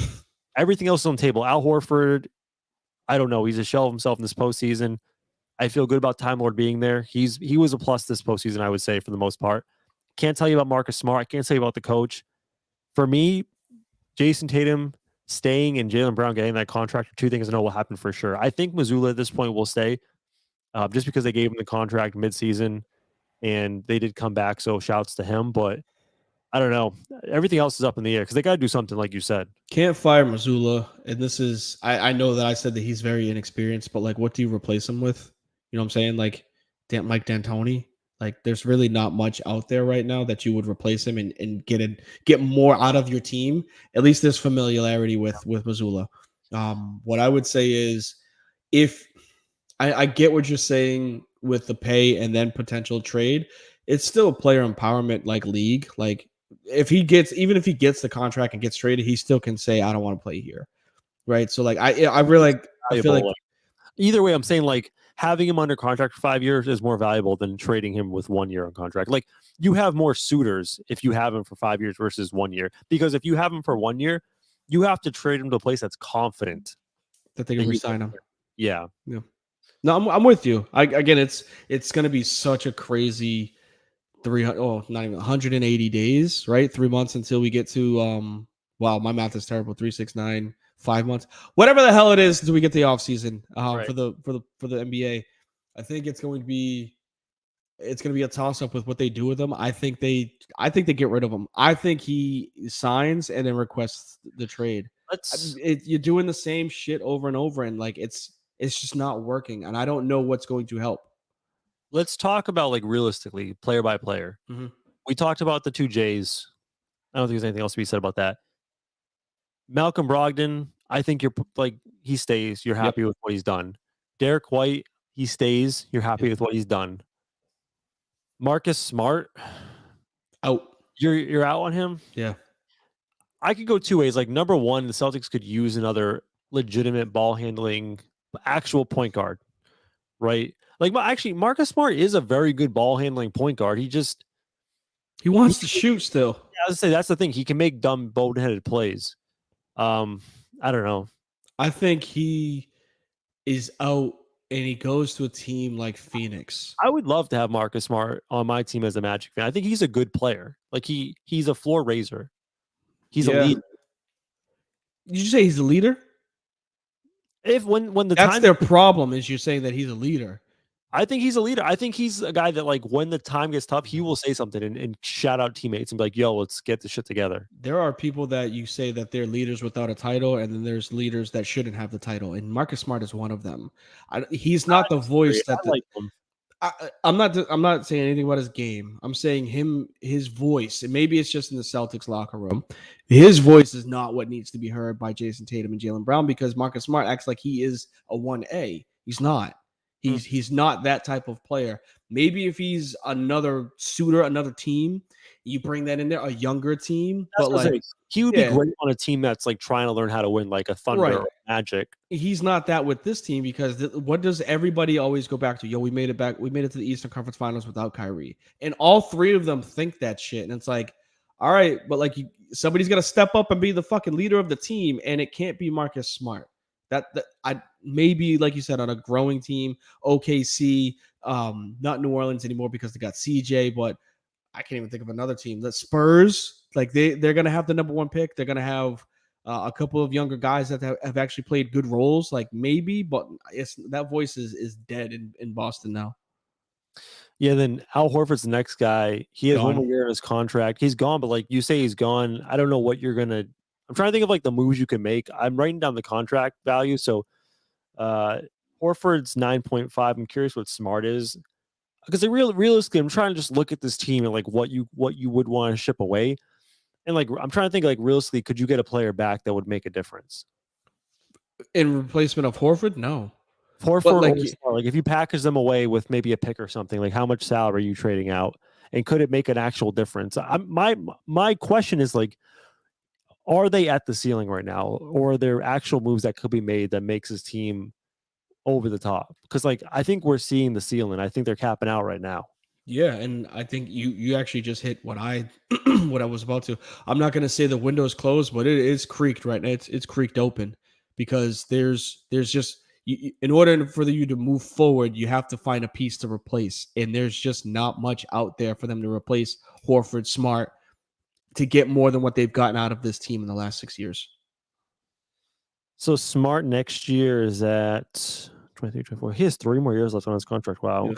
Everything else is on the table. Al Horford, I don't know. He's a shell of himself in this postseason. I feel good about Time Lord being there. He was a plus this postseason, I would say, for the most part. Can't tell you about Marcus Smart. I can't tell you about the coach. For me, Jason Tatum staying and Jaylen Brown getting that contract are two things I know will happen for sure. I think Mazzulla at this point will stay just because they gave him the contract midseason and they did come back. So shouts to him. But I don't know. Everything else is up in the air because they got to do something, like you said. Can't fire Mazzulla. And this is, I know that I said that he's very inexperienced, but like, what do you replace him with? You know what I'm saying? Like Mike D'Antoni. Like, there's really not much out there right now that you would replace him and get more out of your team. At least there's familiarity with Mazzulla. What I would say is, if I get what you're saying with the pay and then potential trade, it's still a player empowerment like league. Like, even if he gets the contract and gets traded, he still can say, I don't want to play here. Right. So like I feel like either way, I'm saying like having him under contract for 5 years is more valuable than trading him with 1 year on contract. Like, you have more suitors if you have him for 5 years versus 1 year, because if you have him for 1 year, you have to trade him to a place that's confident that they can resign him. Yeah. No, I'm with you. Again, it's going to be such a crazy 180 days, right? 3 months until we get to wow, my math is terrible. 369, 5 months, whatever the hell it is, until we get the off season Right. for the NBA. I think it's going to be a toss up with what they do with him. I think they get rid of him. I think he signs and then requests the trade. You're doing the same shit over and over, and like it's just not working. And I don't know what's going to help. Let's talk about like realistically, player by player. Mhm. We talked about the two Jays. I don't think there's anything else to be said about that. Malcolm Brogdon, I think you're like, he stays. You're happy with what he's done. Derek White, he stays. You're happy with what he's done. Marcus Smart, out. You're out on him. Yeah. I could go two ways. Like, number one, the Celtics could use another legitimate ball handling, actual point guard, right? Like, actually, Marcus Smart is a very good ball handling point guard. He wants to shoot still. Yeah, I would say that's the thing. He can make dumb, boneheaded plays. I don't know. I think he is out and he goes to a team like Phoenix. I would love to have Marcus Smart on my team as a Magic fan. I think he's a good player. Like, he's a floor raiser. He's a leader. Did you say he's a leader? When the That's time, their problem, is you're saying that he's a leader. I think he's a leader. I think he's a guy that, like, when the time gets tough, he will say something and shout out teammates and be like, yo, let's get this shit together. There are people that you say that they're leaders without a title, and then there's leaders that shouldn't have the title, and Marcus Smart is one of them. He's not the voice that I like him. I'm not saying anything about his game. I'm saying his voice, and maybe it's just in the Celtics locker room. His voice is not what needs to be heard by Jason Tatum and Jaylen Brown, because Marcus Smart acts like he is a 1A. He's not. He's not that type of player. Maybe if he's another suitor, another team, you bring that in there, a younger team. That's but like, he would be great on a team that's like trying to learn how to win, like a Thunder or Magic. He's not that with this team, because what does everybody always go back to? Yo, we made it back. We made it to the Eastern Conference Finals without Kyrie, and all three of them think that shit. And it's like, all right, but like somebody's got to step up and be the fucking leader of the team, and it can't be Marcus Smart. That I maybe like you said on a growing team, OKC, not New Orleans anymore because they got CJ, but I can't even think of another team. The Spurs, like they're gonna have the number one pick. They're gonna have a couple of younger guys that have actually played good roles, like maybe, but that voice is dead in Boston now. Yeah, then Al Horford's the next guy. He has one Gone. more year in his contract. He's gone, but like you say, he's gone. I don't know what you're gonna. I'm trying to think of like the moves you can make. I'm writing down the contract value. So, Horford's 9.5. I'm curious what Smart is because realistically, I'm trying to just look at this team and like what you would want to ship away, and like I'm trying to think like realistically, could you get a player back that would make a difference? In replacement of Horford, no. Horford, like- or Smart, like if you package them away with maybe a pick or something, like how much salary are you trading out, and could it make an actual difference? My question is like, are they at the ceiling right now, or are there actual moves that could be made that makes his team over the top? Because like I think we're seeing the ceiling. I think they're capping out right now. Yeah, and I think you actually just hit what I what I was about to. I'm not going to say the window's closed, but it is creaked right now. It's creaked open because there's just in order for you to move forward, you have to find a piece to replace, and there's just not much out there for them to replace Horford, Smart, to get more than what they've gotten out of this team in the last 6 years. So Smart next year is at 23, 24. He has 3 more years left on his contract. Wow.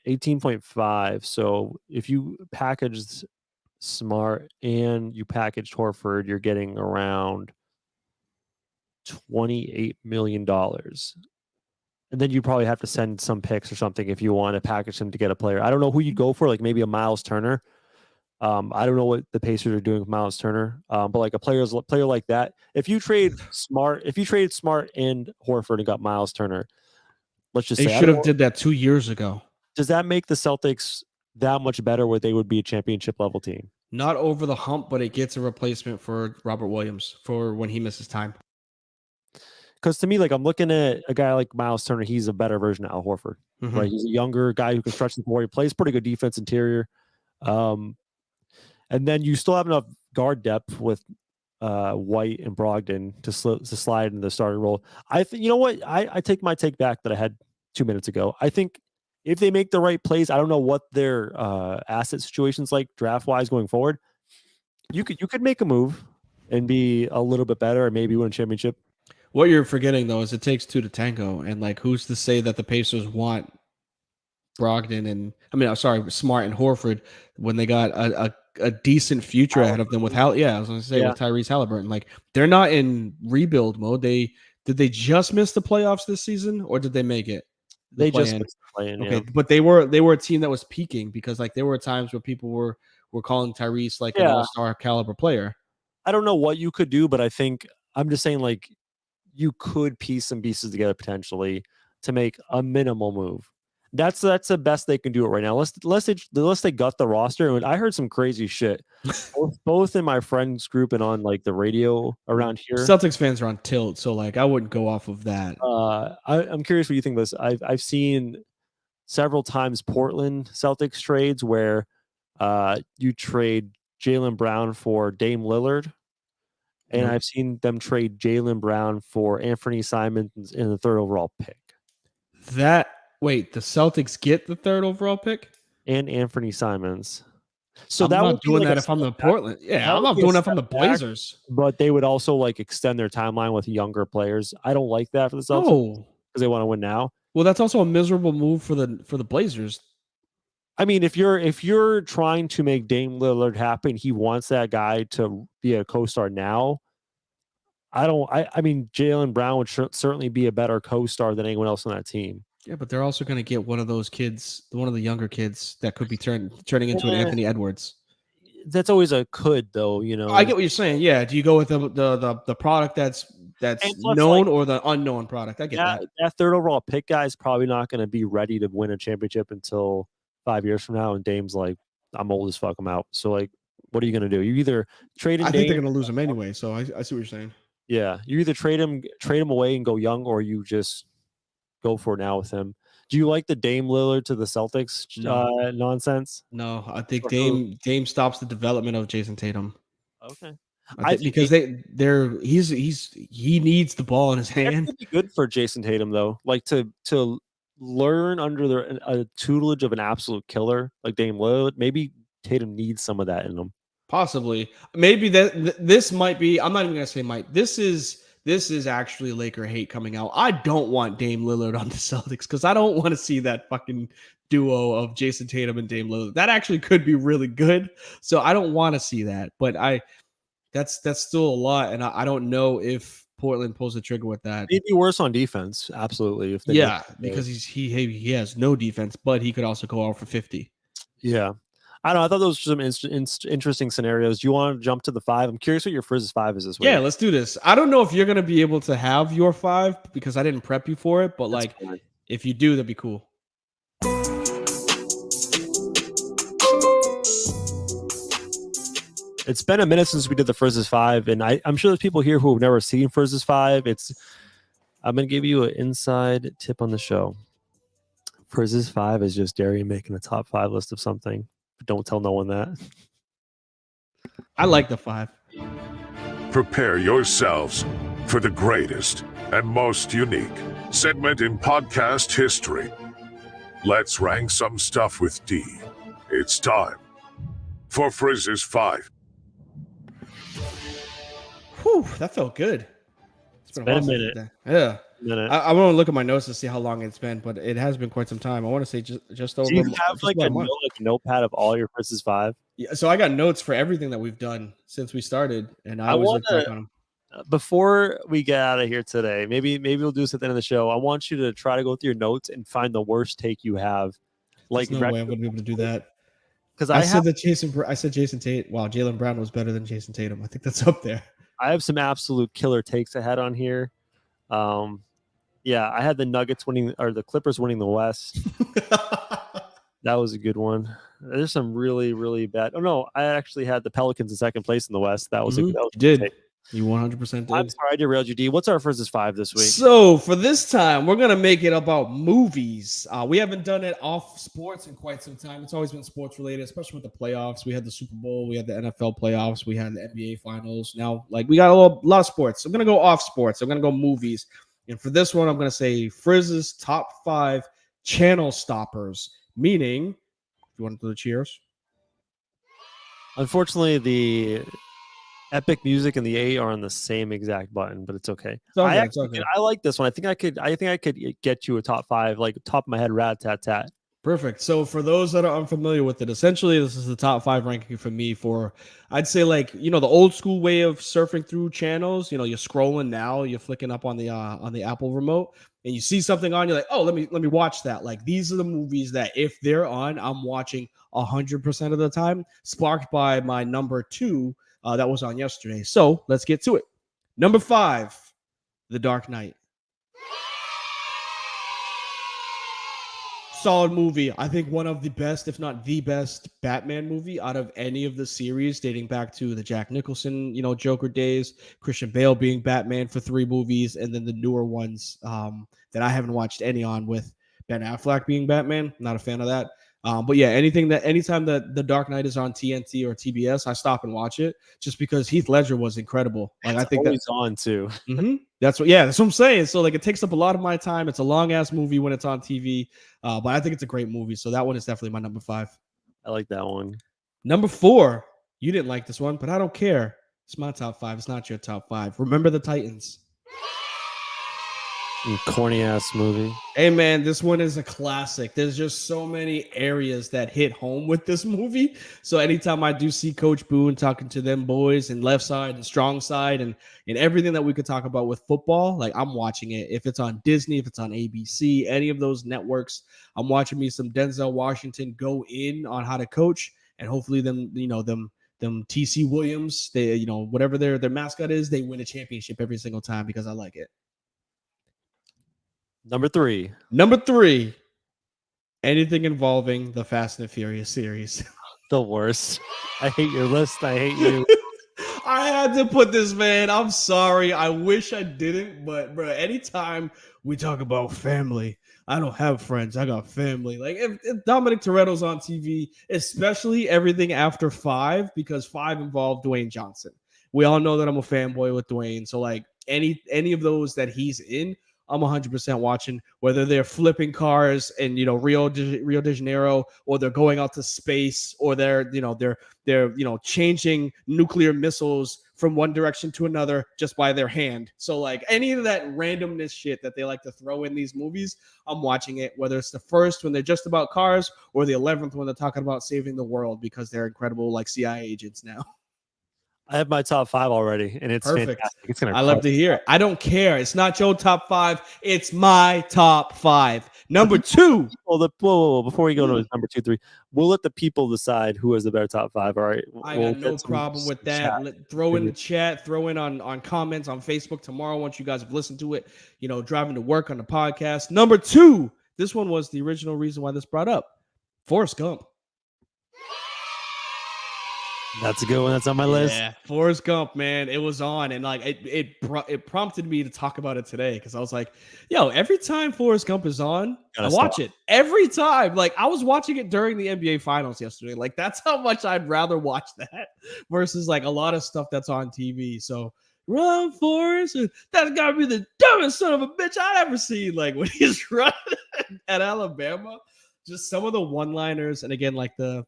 18.5. So if you packaged Smart and you packaged Horford, you're getting around $28 million. And then you probably have to send some picks or something if you want to package him to get a player. I don't know who you'd go for, like maybe a Miles Turner. I don't know what the Pacers are doing with Miles Turner, but like a player like that, if you traded Smart and Horford and got Miles Turner, let's just They say should have did that 2 years ago. Does that make the Celtics that much better where they would be a championship level team? Not over the hump, but it gets a replacement for Robert Williams for when he misses time. Because to me, like I'm looking at a guy like Miles Turner, he's a better version of Al Horford, right? He's a younger guy who can stretch the floor. He plays pretty good defense interior. And then you still have enough guard depth with White and Brogdon to slide in the starting role. I think you know what? I take my take back that I had 2 minutes ago. I think if they make the right plays, I don't know what their asset situation's like draft wise going forward. You could make a move and be a little bit better and maybe win a championship. What you're forgetting though is it takes 2 to tango, and like who's to say that the Pacers want Brogdon and Smart and Horford when they got a decent future ahead of them with with Tyrese Halliburton. Like they're not in rebuild mode. Did they just miss the playoffs this season or did they make it? They just missed the play-in, okay, yeah. but they were a team that was peaking because like there were times where people were calling Tyrese like an all-star caliber player. I don't know what you could do, but I think I'm just saying like you could piece some pieces together potentially to make a minimal move. That's the best they can do it right now. Unless they got the roster. And I heard some crazy shit, both in my friends group and on like the radio around here. Celtics fans are on tilt, so like I wouldn't go off of that. I'm curious what you think of this. I've seen several times Portland Celtics trades where you trade Jaylen Brown for Dame Lillard. And I've seen them trade Jaylen Brown for Anthony Simons in the 3rd overall pick. Wait, the Celtics get the 3rd overall pick? And Anthony Simons. So I'm that not doing that if I'm the Portland. Yeah, I'm not doing that if I'm the Blazers. But they would also like extend their timeline with younger players. I don't like that for the Celtics because they want to win now. Well, that's also a miserable move for the Blazers. I mean, if you're trying to make Dame Lillard happen, he wants that guy to be a co-star now. I mean, Jaylen Brown would certainly be a better co-star than anyone else on that team. Yeah, but they're also going to get one of those kids, one of the younger kids that could be turning into an Anthony Edwards. That's always a could, though. You know, I get what you're saying. Yeah, do you go with the product that's known or the unknown product? I get that. That 3rd overall pick guy is probably not going to be ready to win a championship until 5 years from now. And Dame's like, I'm old as fuck. I'm out. So like, what are you going to do? You either trade him. I think they're going to lose him anyway. So I see what you're saying. Yeah, you either trade him away and go young, or you just go for it now with him. Do you like the Dame Lillard to the Celtics nonsense? No, I think Dame stops the development of Jason Tatum. Okay. I think because he needs the ball in his That hand. could be good for Jason Tatum though, like to learn under a tutelage of an absolute killer like Dame Lillard. Maybe Tatum needs some of that in him. Possibly, maybe this might be. I'm not even gonna say might. This is actually Laker hate coming out. I don't want Dame Lillard on the Celtics because I don't want to see that fucking duo of Jason Tatum and Dame Lillard. That actually could be really good. So I don't want to see that. But that's still a lot, and I don't know if Portland pulls the trigger with that. Maybe worse on defense. Absolutely. If they Yeah, because he has no defense, but he could also go out for 50. Yeah. I don't know. I thought those were some interesting scenarios. Do you want to jump to the 5? I'm curious what your Frizz's 5 is this week. Yeah, let's do this. I don't know if you're going to be able to have your 5 because I didn't prep you for it, but That's like fine. if you do, that'd be cool. It's been a minute since we did the Frizz's 5, and I'm sure there's people here who have never seen Frizz's 5. I'm going to give you an inside tip on the show. Frizz's 5 is just Darian making a top 5 list of something. But don't tell no one that. I like the 5. Prepare yourselves for the greatest and most unique segment in podcast history. Let's rank some stuff with D. It's time for Frizz's 5. Whew, that felt good. It's been a while since I did minute. that. Yeah. Minute. I want to look at my notes to see how long it's been, but it has been quite some time. I want to say just over. Do you just have like about a month. notepad of all your Frizz's 5? Yeah, so I got notes for everything that we've done since we started, and I always look back on them. Before we get out of here today, maybe we'll do this at the end of the show. I want you to try to go through your notes and find the worst take you have. Like, There's no way I'm going to be able to do that. Because I said Jason Tate. Wow, Jaylen Brown was better than Jason Tatum. I think that's up there. I have some absolute killer takes I had on here. Yeah, I had the Nuggets winning or the Clippers winning the West. That was a good one. There's some really, really bad. Oh no, I actually had the Pelicans in second place in the West. That was a good. You did. You 100% did. I'm sorry, I derailed you, D. What's our Frizz's 5 this week? So for this time, we're gonna make it about movies. We haven't done it off sports in quite some time. It's always been sports related, especially with the playoffs. We had the Super Bowl, we had the NFL playoffs, we had the NBA finals. Now, like we got a lot of sports. So I'm gonna go off sports. I'm gonna go movies. And for this one, I'm gonna say Frizz's top 5 channel stoppers. Meaning, if you want to do the cheers. Unfortunately, the Epic Music and the A are on the same exact button, but it's okay. It's all good, I it's all good. like this one. I think I could get you a top 5, like top of my head, rat tat tat. Perfect. So for those that are unfamiliar with it, essentially this is the top 5 ranking for me for, I'd say like, the old school way of surfing through channels. You're scrolling now, you're flicking up on the Apple remote and you see something on, you're like, oh, let me watch that. Like these are the movies that if they're on, I'm watching 100% of the time, sparked by my number 2 that was on yesterday. So let's get to it. Number 5, The Dark Knight. Solid movie. I think one of the best, if not the best, Batman movie out of any of the series, dating back to the Jack Nicholson, Joker days, Christian Bale being Batman for 3 movies, and then the newer ones that I haven't watched any on with Ben Affleck being Batman. Not a fan of that. But yeah, anytime that The Dark Knight is on TNT or TBS, I stop and watch it just because Heath Ledger was incredible. Like I think that's on too. That's what I'm saying. So like it takes up a lot of my time. It's a long ass movie when it's on TV, but I think it's a great movie. So that one is definitely my number 5. I like that one. Number 4, you didn't like this one, but I don't care. It's my top 5. It's not your top 5. Remember the Titans. Corny ass movie. Hey man, this one is a classic. There's just so many areas that hit home with this movie. So anytime I do see Coach Boone talking to them boys and left side and strong side and everything that we could talk about with football, like I'm watching it. If it's on Disney, if it's on ABC, any of those networks, I'm watching me some Denzel Washington go in on how to coach, and hopefully them TC Williams, they whatever their mascot is, they win a championship every single time because I like it. Number 3, anything involving the Fast and Furious series. the worst. I hate your list. I hate you. I had to put this, man. I'm sorry. I wish I didn't, but bro, anytime we talk about family, I don't have friends. I got family. Like if Dominic Toretto's on TV, especially everything after 5, because 5 involved Dwayne Johnson. we all know that I'm a fanboy with Dwayne. So like any of those that he's in, I'm 100% watching. Whether they're flipping cars in Rio de Janeiro, or they're going out to space, or they're changing nuclear missiles from one direction to another just by their hand. So like any of that randomness shit that they like to throw in these movies, I'm watching it. Whether it's the first when they're just about cars, or the 11th when they're talking about saving the world because they're incredible like CIA agents now. I have my top 5 already, and it's Perfect. fantastic. It's gonna. I love to hear it. I don't care. It's not your top 5. It's my top 5. Number 2. Well, whoa, before we go to number 2, 3, we'll let the people decide who has the better top 5. All right. I We'll got no get some problem with that. chat. Throw in the chat, throw in on comments on Facebook tomorrow once you guys have listened to it, driving to work on the podcast. Number 2. This one was the original reason why this brought up. Forrest Gump. That's a good one. That's on my list. Yeah, Forrest Gump, man. It was on, and like it prompted me to talk about it today because I was like, yo, every time Forrest Gump is on, I watch it. Every time. Like I was watching it during the NBA Finals yesterday. Like that's how much I'd rather watch that versus like a lot of stuff that's on TV. So run, Forrest. That's gotta be the dumbest son of a bitch I've ever seen. Like when he's running at Alabama. Just some of the one-liners, and again, like the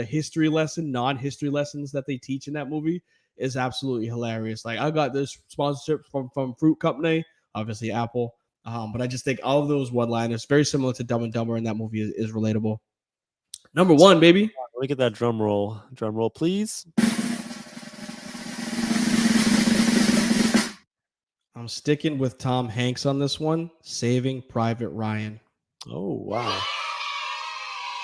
history lesson, non-history lessons that they teach in that movie is absolutely hilarious. Like I got this sponsorship from Fruit Company, obviously Apple, but I just think all of those one-liners, very similar to Dumb and Dumber in that movie, is relatable. Number 1, baby. Let me get that drum roll. Drum roll, please. I'm sticking with Tom Hanks on this one. Saving Private Ryan. Oh wow.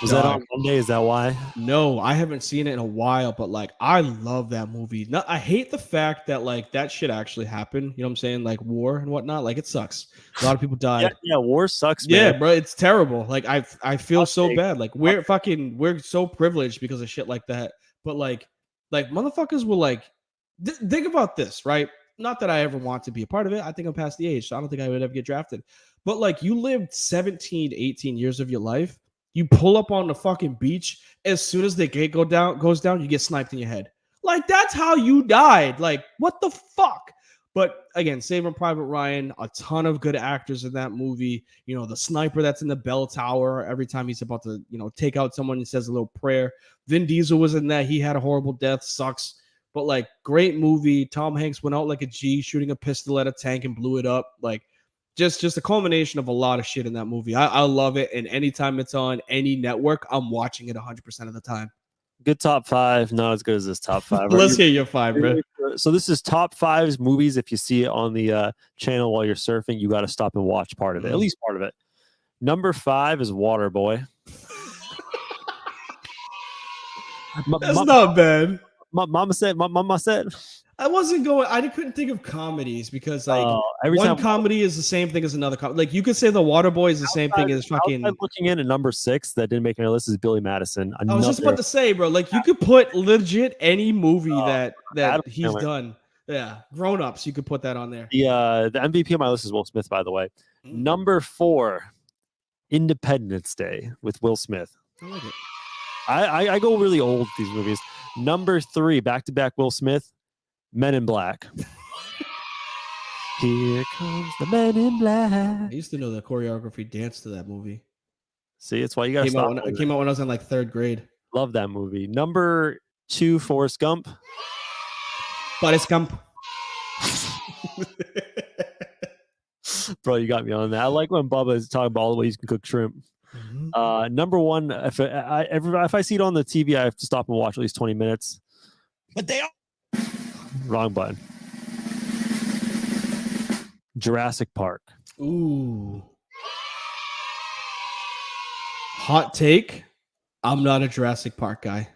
Was that on Monday? Is that why? No, I haven't seen it in a while, but like I love that movie. No, I hate the fact that like that shit actually happened. You know what I'm saying? Like war and whatnot. Like it sucks. A lot of people died. Yeah, war sucks, man. Yeah, bro, it's terrible. Like I feel so bad. Like we're so privileged because of shit like that. But like motherfuckers will like think about this, right? Not that I ever want to be a part of it. I think I'm past the age, so I don't think I would ever get drafted. But like you lived 17, 18 years of your life. You pull up on the fucking beach. As soon as the gate goes down, you get sniped in your head. Like, that's how you died. Like, what the fuck? But again, Saving Private Ryan, a ton of good actors in that movie. The sniper that's in the bell tower every time he's about to, take out someone, he says a little prayer. Vin Diesel was in that. He had a horrible death. Sucks. But, like, great movie. Tom Hanks went out like a G, shooting a pistol at a tank and blew it up. Like, just a culmination of a lot of shit in that movie. I love it, and anytime it's on any network, I'm watching it 100% of the time. Good top 5, not as good as this top 5. Let's hear your 5, bro. So this is top 5 movies. If you see it on the channel while you're surfing, you got to stop and watch part of it, at least part of it. Number 5 is Waterboy. That's not bad. Mama said. I couldn't think of comedies because like one comedy is the same thing as another comedy. Like you could say The Waterboy is the same thing as fucking. Looking in at number 6 that didn't make my list is Billy Madison. I was just about to say, bro. Like you could put legit any movie that he's done. Yeah, Grown Ups. You could put that on there. The MVP of my list is Will Smith, by the way. Number 4, Independence Day with Will Smith. I like it. I go really old with these movies. Number 3, back-to-back Will Smith. Men in Black. Here comes the Men in Black. I used to know the choreography dance to that movie. See, it's why you got to stop. It came out when I was in like 3rd grade. Love that movie. Number 2, Forrest Gump. Forrest Gump. Bro, you got me on that. I like when Bubba is talking about all the ways you can cook shrimp. Mm-hmm. Number 1, if I see it on the TV, I have to stop and watch at least 20 minutes. But they are. Wrong button. Jurassic Park. Ooh. Hot take. I'm not a Jurassic Park guy.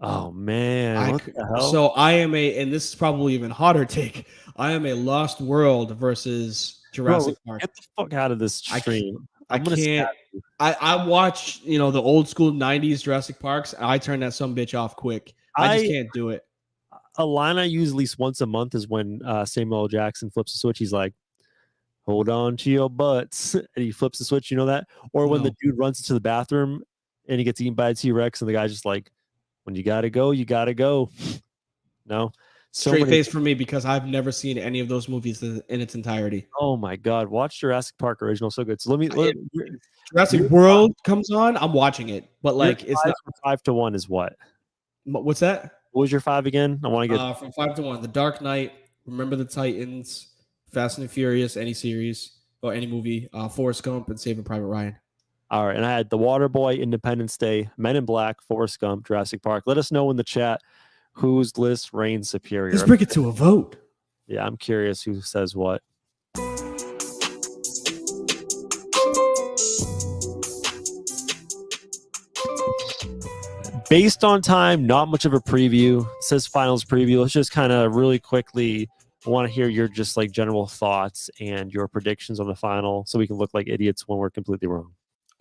Oh man. What the hell? So I am and this is probably even hotter take. I am a Lost World versus Jurassic Park. Get the fuck out of this stream. I can't. I watch, the old school 90s Jurassic Parks. I turn that some bitch off quick. I just can't do it. A line I use at least once a month is when Samuel L. Jackson flips the switch. He's like, hold on to your butts. And he flips the switch. You know that? Or when the dude runs into the bathroom and he gets eaten by a T-Rex and the guy's just like, when you got to go, you got to go. No. So Straight many. face for me because I've never seen any of those movies in its entirety. Oh my God! Watch Jurassic Park original. So good. So let me. Jurassic Your World comes on, I'm watching it, but your like it's five not. for 5 to 1 is what? What's that? What was your 5 again? I want to get. From 5 to 1, The Dark Knight, Remember the Titans, Fast and the Furious, any series or any movie, Forrest Gump, and Saving Private Ryan. All right, and I had The Waterboy, Independence Day, Men in Black, Forrest Gump, Jurassic Park. Let us know in the chat whose list reigns superior. Let's bring it to a vote. Yeah, I'm curious who says what. Based on time, not much of a preview. It says finals preview. Let's just kind of really quickly want to hear your just like general thoughts and your predictions on the final so we can look like idiots when we're completely wrong.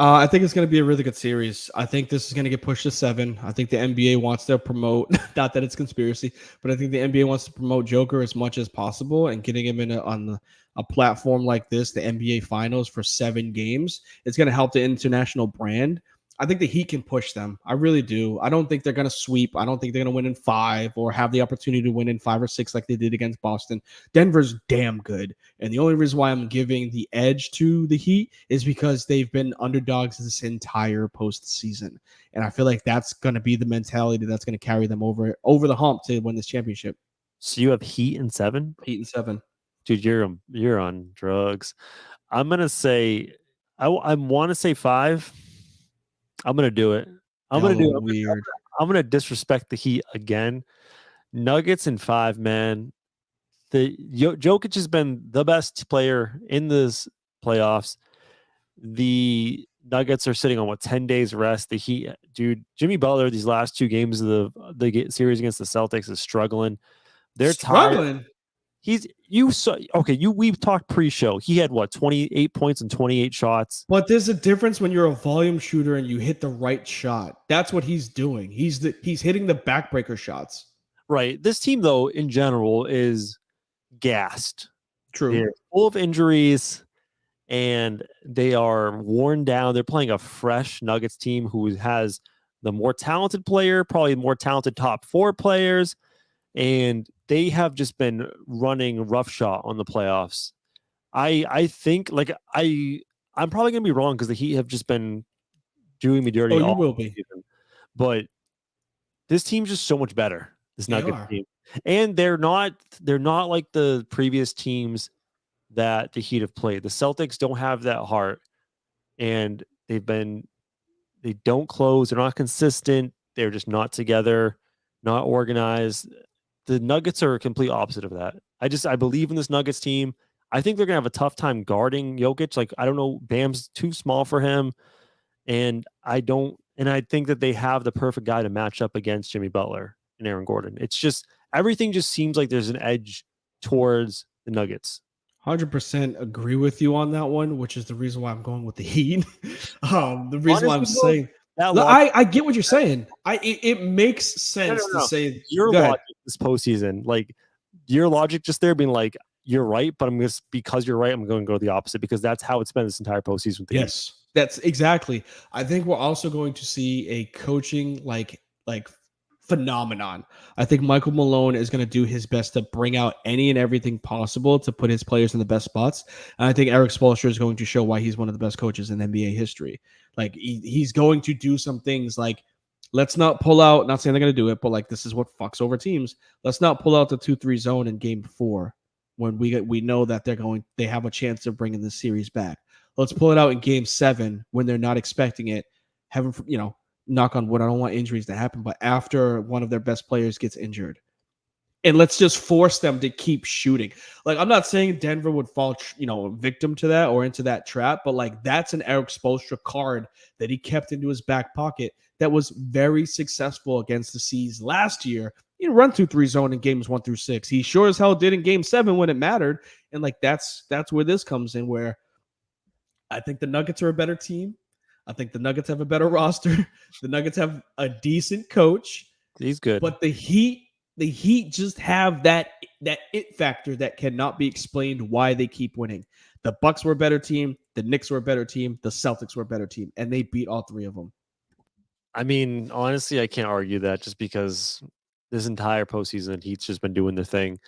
I think it's going to be a really good series. I think this is going to get pushed to 7. I think the NBA wants to promote, not that it's conspiracy, but I think the NBA wants to promote Joker as much as possible, and getting him in a platform like this, the NBA Finals for 7 games, it's going to help the international brand. I think the Heat can push them. I really do. I don't think they're going to sweep. I don't think they're going to win in 5 or have the opportunity to win in 5 or 6 like they did against Boston. Denver's damn good. And the only reason why I'm giving the edge to the Heat is because they've been underdogs this entire postseason. And I feel like that's going to be the mentality that's going to carry them over the hump to win this championship. So you have Heat in 7? Heat in 7. Dude, you're on drugs. I'm going to say I want to say 5. I'm gonna do it. I'm gonna do it. Weird. I'm gonna disrespect the Heat again. Nuggets in 5, man. Jokic has been the best player in this playoffs. The Nuggets are sitting on 10 days rest. The Heat, dude, Jimmy Butler, these last 2 games of the series against the Celtics is struggling. They're struggling. Tired. We've talked pre-show. He had 28 points and 28 shots. But there's a difference when you're a volume shooter and you hit the right shot. That's what he's doing. He's hitting the backbreaker shots. Right. This team, though, in general, is gassed. True. They're full of injuries and they are worn down. They're playing a fresh Nuggets team who has the more talented player, probably more talented top 4 players, and they have just been running roughshod on the playoffs. I think I'm probably gonna be wrong because the Heat have just been doing me dirty. Oh, you will be. Season. But this team's just so much better. This Nuggets team, and they're not like the previous teams that the Heat have played. The Celtics don't have that heart, and they don't close. They're not consistent. They're just not together, not organized. The Nuggets are a complete opposite of that. I believe in this Nuggets team. I think they're gonna have a tough time guarding Jokic. Like, I don't know, Bam's too small for him, and I think that they have the perfect guy to match up against Jimmy Butler and Aaron Gordon. It's just everything just seems like there's an edge towards the Nuggets. 100% agree with you on that one, which is the reason why I'm going with the Heat. The reason why I'm saying. I get what you're saying. It makes sense to say your logic this postseason, like your logic just there being like, you're right, but because you're right, I'm going to go the opposite because that's how it's been this entire postseason. Yes, that's exactly. I think we're also going to see a coaching like phenomenon. I think Michael Malone is going to do his best to bring out any and everything possible to put his players in the best spots. And I think Eric Spoelstra is going to show why he's one of the best coaches in NBA history. Like he's going to do some things like, let's not pull out, not saying they're going to do it, but like, this is what fucks over teams. Let's not pull out the 2-3 zone in game 4 when we know that they have a chance of bringing the series back. Let's pull it out in game 7 when they're not expecting it. Heaven, knock on wood, I don't want injuries to happen, but after one of their best players gets injured. And let's just force them to keep shooting. Like, I'm not saying Denver would fall, victim to that or into that trap, but like, that's an Eric Spoelstra card that he kept into his back pocket that was very successful against the C's last year. He didn't run 2-3 zone in games 1 through 6. He sure as hell did in game 7 when it mattered. And like, that's where this comes in, where I think the Nuggets are a better team. I think the Nuggets have a better roster. The Nuggets have a decent coach. He's good. But the Heat just have that it factor that cannot be explained why they keep winning. The Bucks were a better team. The Knicks were a better team. The Celtics were a better team. And they beat all 3 of them. I mean, honestly, I can't argue that just because this entire postseason. He's just been doing the thing.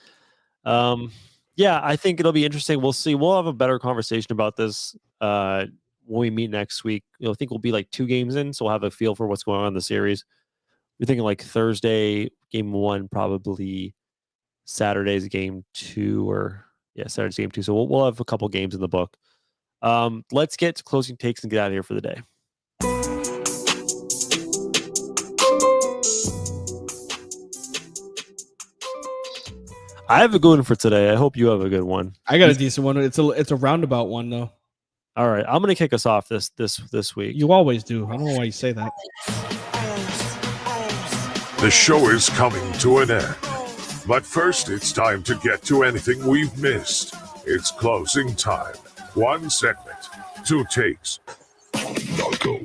Yeah, I think it'll be interesting. We'll see. We'll have a better conversation about this when we meet next week. I think we'll be like 2 games in, so we'll have a feel for what's going on in the series. We're thinking like Thursday, game 1, probably Saturday's game 2, or Saturday's game 2. So we'll have a couple games in the book. Let's get to closing takes and get out of here for the day. I have a good one for today. I hope you have a good one. I got a decent one. It's a roundabout one though. All right, I'm gonna kick us off this week. You always do. I don't know why you say that. The show is coming to an end. But first, it's time to get to anything we've missed. It's closing time. 1 segment, 2 takes. Now go.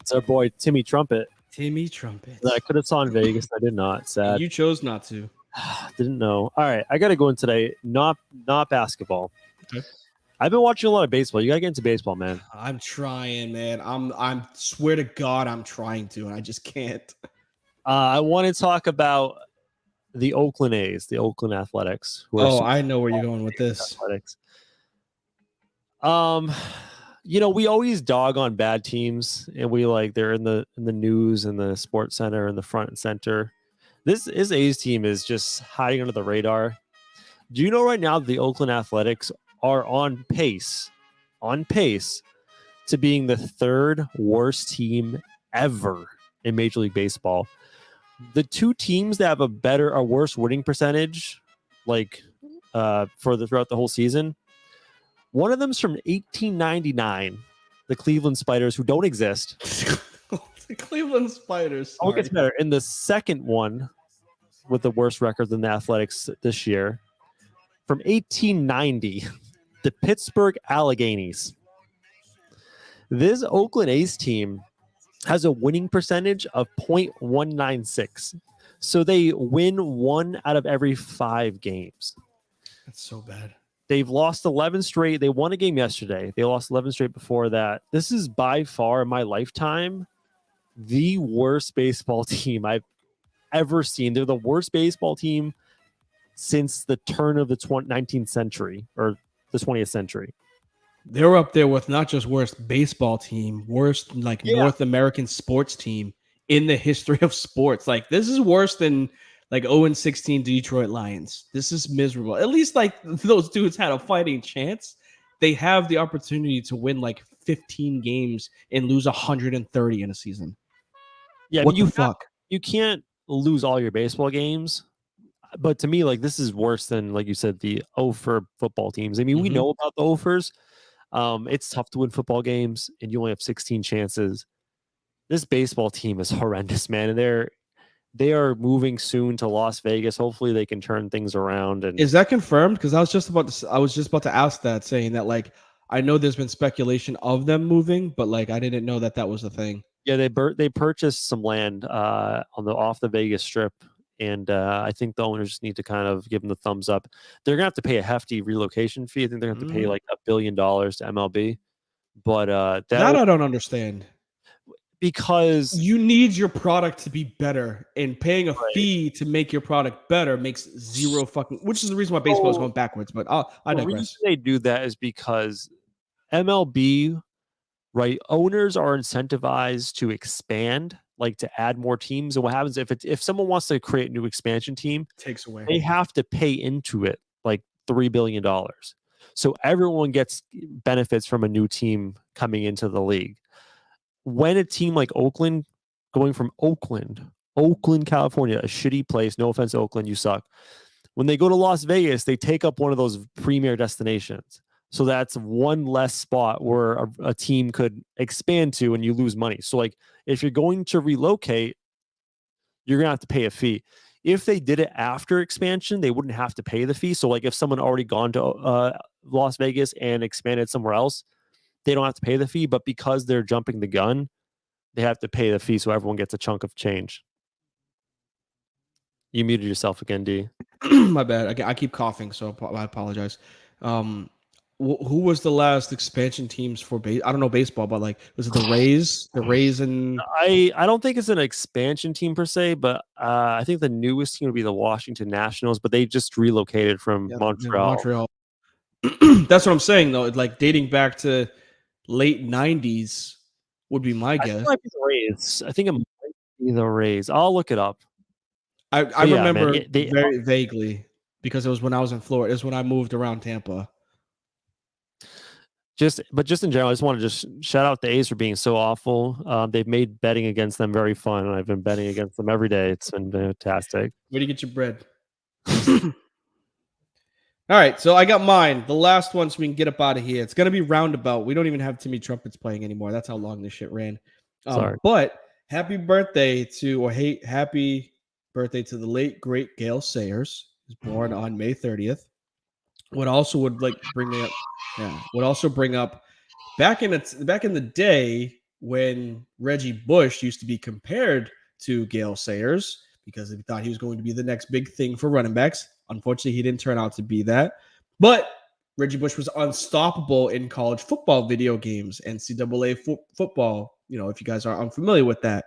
It's our boy Timmy Trumpet. Timmy Trumpet. I could have saw in Vegas. I did not. Sad. You chose not to. Didn't know. All right, I got to go in today. Not basketball. Okay. I've been watching a lot of baseball. You got to get into baseball, man. I'm trying, man. I'm swear to God, I'm trying to, and I just can't. I want to talk about the Oakland A's, the Oakland Athletics. I know where you're going with this. Athletics. We always dog on bad teams, and we they're in the news and the sports center and the front and center. This A's team is just hiding under the radar. Do you know right now the Oakland Athletics are on pace to being the 3rd worst team ever in Major League Baseball? The 2 teams that have a worse winning percentage, throughout the whole season, one of them's from 1899, the Cleveland Spiders, who don't exist. The Cleveland Spiders. Oh, it gets better. And the second one with the worst record than the Athletics this year, from 1890, the Pittsburgh Alleghenies. This Oakland A's team has a winning percentage of .196. So they win 1 out of every 5 games. That's so bad. They've lost 11 straight. They won a game yesterday. They lost 11 straight before that. This is by far in my lifetime the worst baseball team I've ever seen. They're the worst baseball team since the turn of the 19th century or the 20th century. They're up there with not just worst baseball team, worst North American sports team in the history of sports. This is worse than 0-16 Detroit Lions. This is miserable. At least those dudes had a fighting chance. They have the opportunity to win 15 games and lose 130 in a season. Yeah, what the fuck? You can't lose all your baseball games. But to me, this is worse than, like you said, the OFR football teams. I mean, we know about the OFRs. It's tough to win football games, and you only have 16 chances. This baseball team is horrendous, man. And they are moving soon to Las Vegas. Hopefully, they can turn things around. And is that confirmed? Because I was just about to ask that, saying that I know there's been speculation of them moving, but I didn't know that was a thing. Yeah, they purchased some land off the Vegas Strip. And I think the owners just need to kind of give them the thumbs up. They're going to have to pay a hefty relocation fee. I think they're going to have to pay $1 billion to MLB. But that I don't understand. Because you need your product to be better, and paying a fee to make your product better makes zero fucking. Which is the reason why baseball is going backwards. But I digress. The reason they do that is because MLB, right? Owners are incentivized to expand. To add more teams. And what happens if someone wants to create a new expansion team, takes away, they have to pay into it $3 billion. So everyone gets benefits from a new team coming into the league. When a team like Oakland, going from Oakland, California, a shitty place, no offense, Oakland, you suck. When they go to Las Vegas, they take up one of those premier destinations. So that's one less spot where a team could expand to, and you lose money. So if you're going to relocate, you're going to have to pay a fee. If they did it after expansion, they wouldn't have to pay the fee. So if someone already gone to Las Vegas and expanded somewhere else, they don't have to pay the fee. But because they're jumping the gun, they have to pay the fee so everyone gets a chunk of change. You muted yourself again, D. My bad. I keep coughing, so I apologize. who was the last expansion teams for base? I don't know baseball, but like, was it the Rays? The Rays and I don't think it's an expansion team per se, but I think the newest team would be the Washington Nationals, but they just relocated from Montreal. Montreal. That's what I'm saying, though. Like dating back to late '90s would be my I think guess. it might be the Rays. I think it might be the Rays. I'll look it up. I yeah, remember man, very vaguely because it was when I was in Florida. It's when I moved around Tampa. Just in general, I just want to just shout out the A's for being so awful. They've made betting against them very fun, and I've been betting against them every day. It's been fantastic. Where do you get your bread? All right, so I got mine. The last one, so we can get up out of here. It's gonna be roundabout. We don't even have Timmy Trumpets playing anymore. That's how long this shit ran. Sorry. But happy birthday to happy birthday to the late great Gale Sayers, who's born on May 30th. What also would like bring me up, would also bring up back in the day when Reggie Bush used to be compared to Gale Sayers because he thought he was going to be the next big thing for running backs. Unfortunately, he didn't turn out to be that. But Reggie Bush was unstoppable in college football video games, NCAA football. You know, if you guys are unfamiliar with that.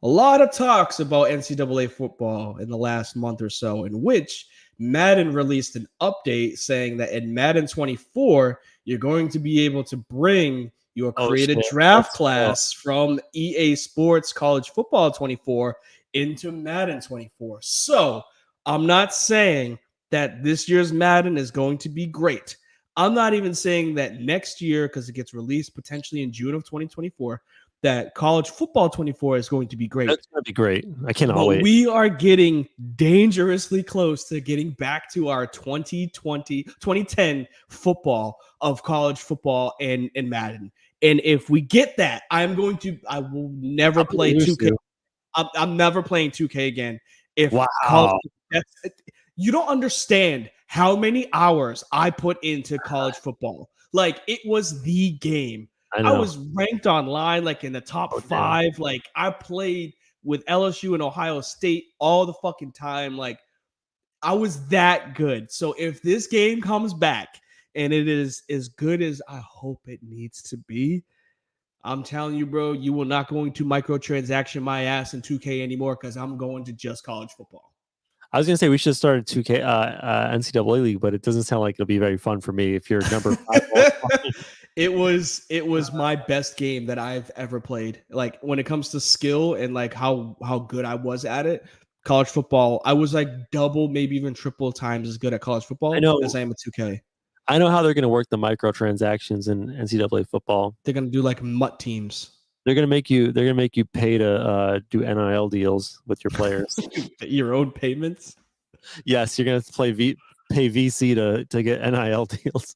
A lot of talks about NCAA football in the last month or so, in which Madden released an update saying that in Madden 24, you're going to be able to bring your created draft class from EA Sports College Football 24 into Madden 24. So I'm not saying that this year's Madden is going to be great. I'm not even saying that next year, because it gets released potentially in June of 2024, that College Football 24 is going to be great. That's going to be great. I cannot But wait. we are getting dangerously close to getting back to our 2010 football of college football and Madden. And if we get that, I will never play 2K. I'm never playing 2K again. You don't understand how many hours I put into college football. Like, it was the game. I was ranked online like in the top 5. Like, I played with LSU and Ohio State all the fucking time. Like, I was that good. So if this game comes back and it is as good as I hope it needs to be, I'm telling you, bro, you will not going to microtransaction my ass in 2K anymore because I'm going to just college football. I was going to say we should start a 2K NCAA league, but it doesn't sound like it'll be very fun for me if you're number 5. It was my best game that I've ever played. Like, when it comes to skill and like how good I was at it, college football, I was like double, maybe even triple times as good at college football as I am at 2K. I know how they're going to work the microtransactions in NCAA football. They're going to do like mutt teams. They're going to make you pay to do NIL deals with your players. Your own payments. Yes, you're going to pay VC to get NIL deals.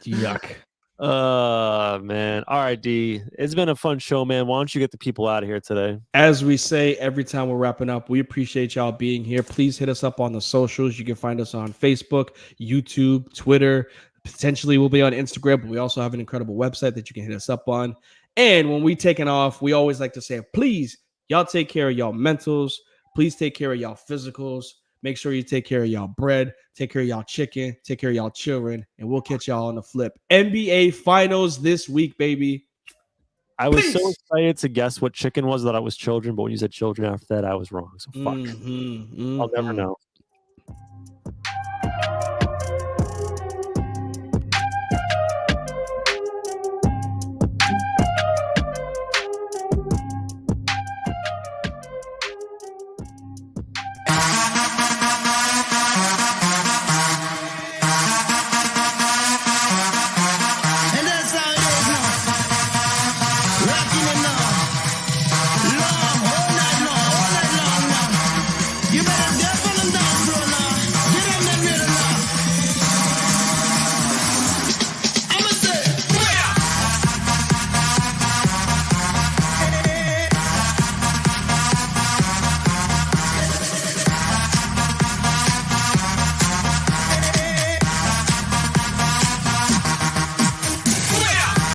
Yuck. Man. All right, D. It's been a fun show, man. Why don't you get the people out of here today? As we say every time we're wrapping up, we appreciate y'all being here. Please hit us up on the socials. You can find us on Facebook, YouTube, Twitter. Potentially we'll be on Instagram, but we also have an incredible website that you can hit us up on. And when we taking off, we always like to say, please, y'all take care of y'all mentals. Please take care of y'all physicals. Make sure you take care of y'all bread, take care of y'all chicken, take care of y'all children, and we'll catch y'all on the flip. NBA Finals this week, baby. I was so excited to guess what chicken was that I was children, but when you said children after that, I was wrong. So fuck. I'll never know.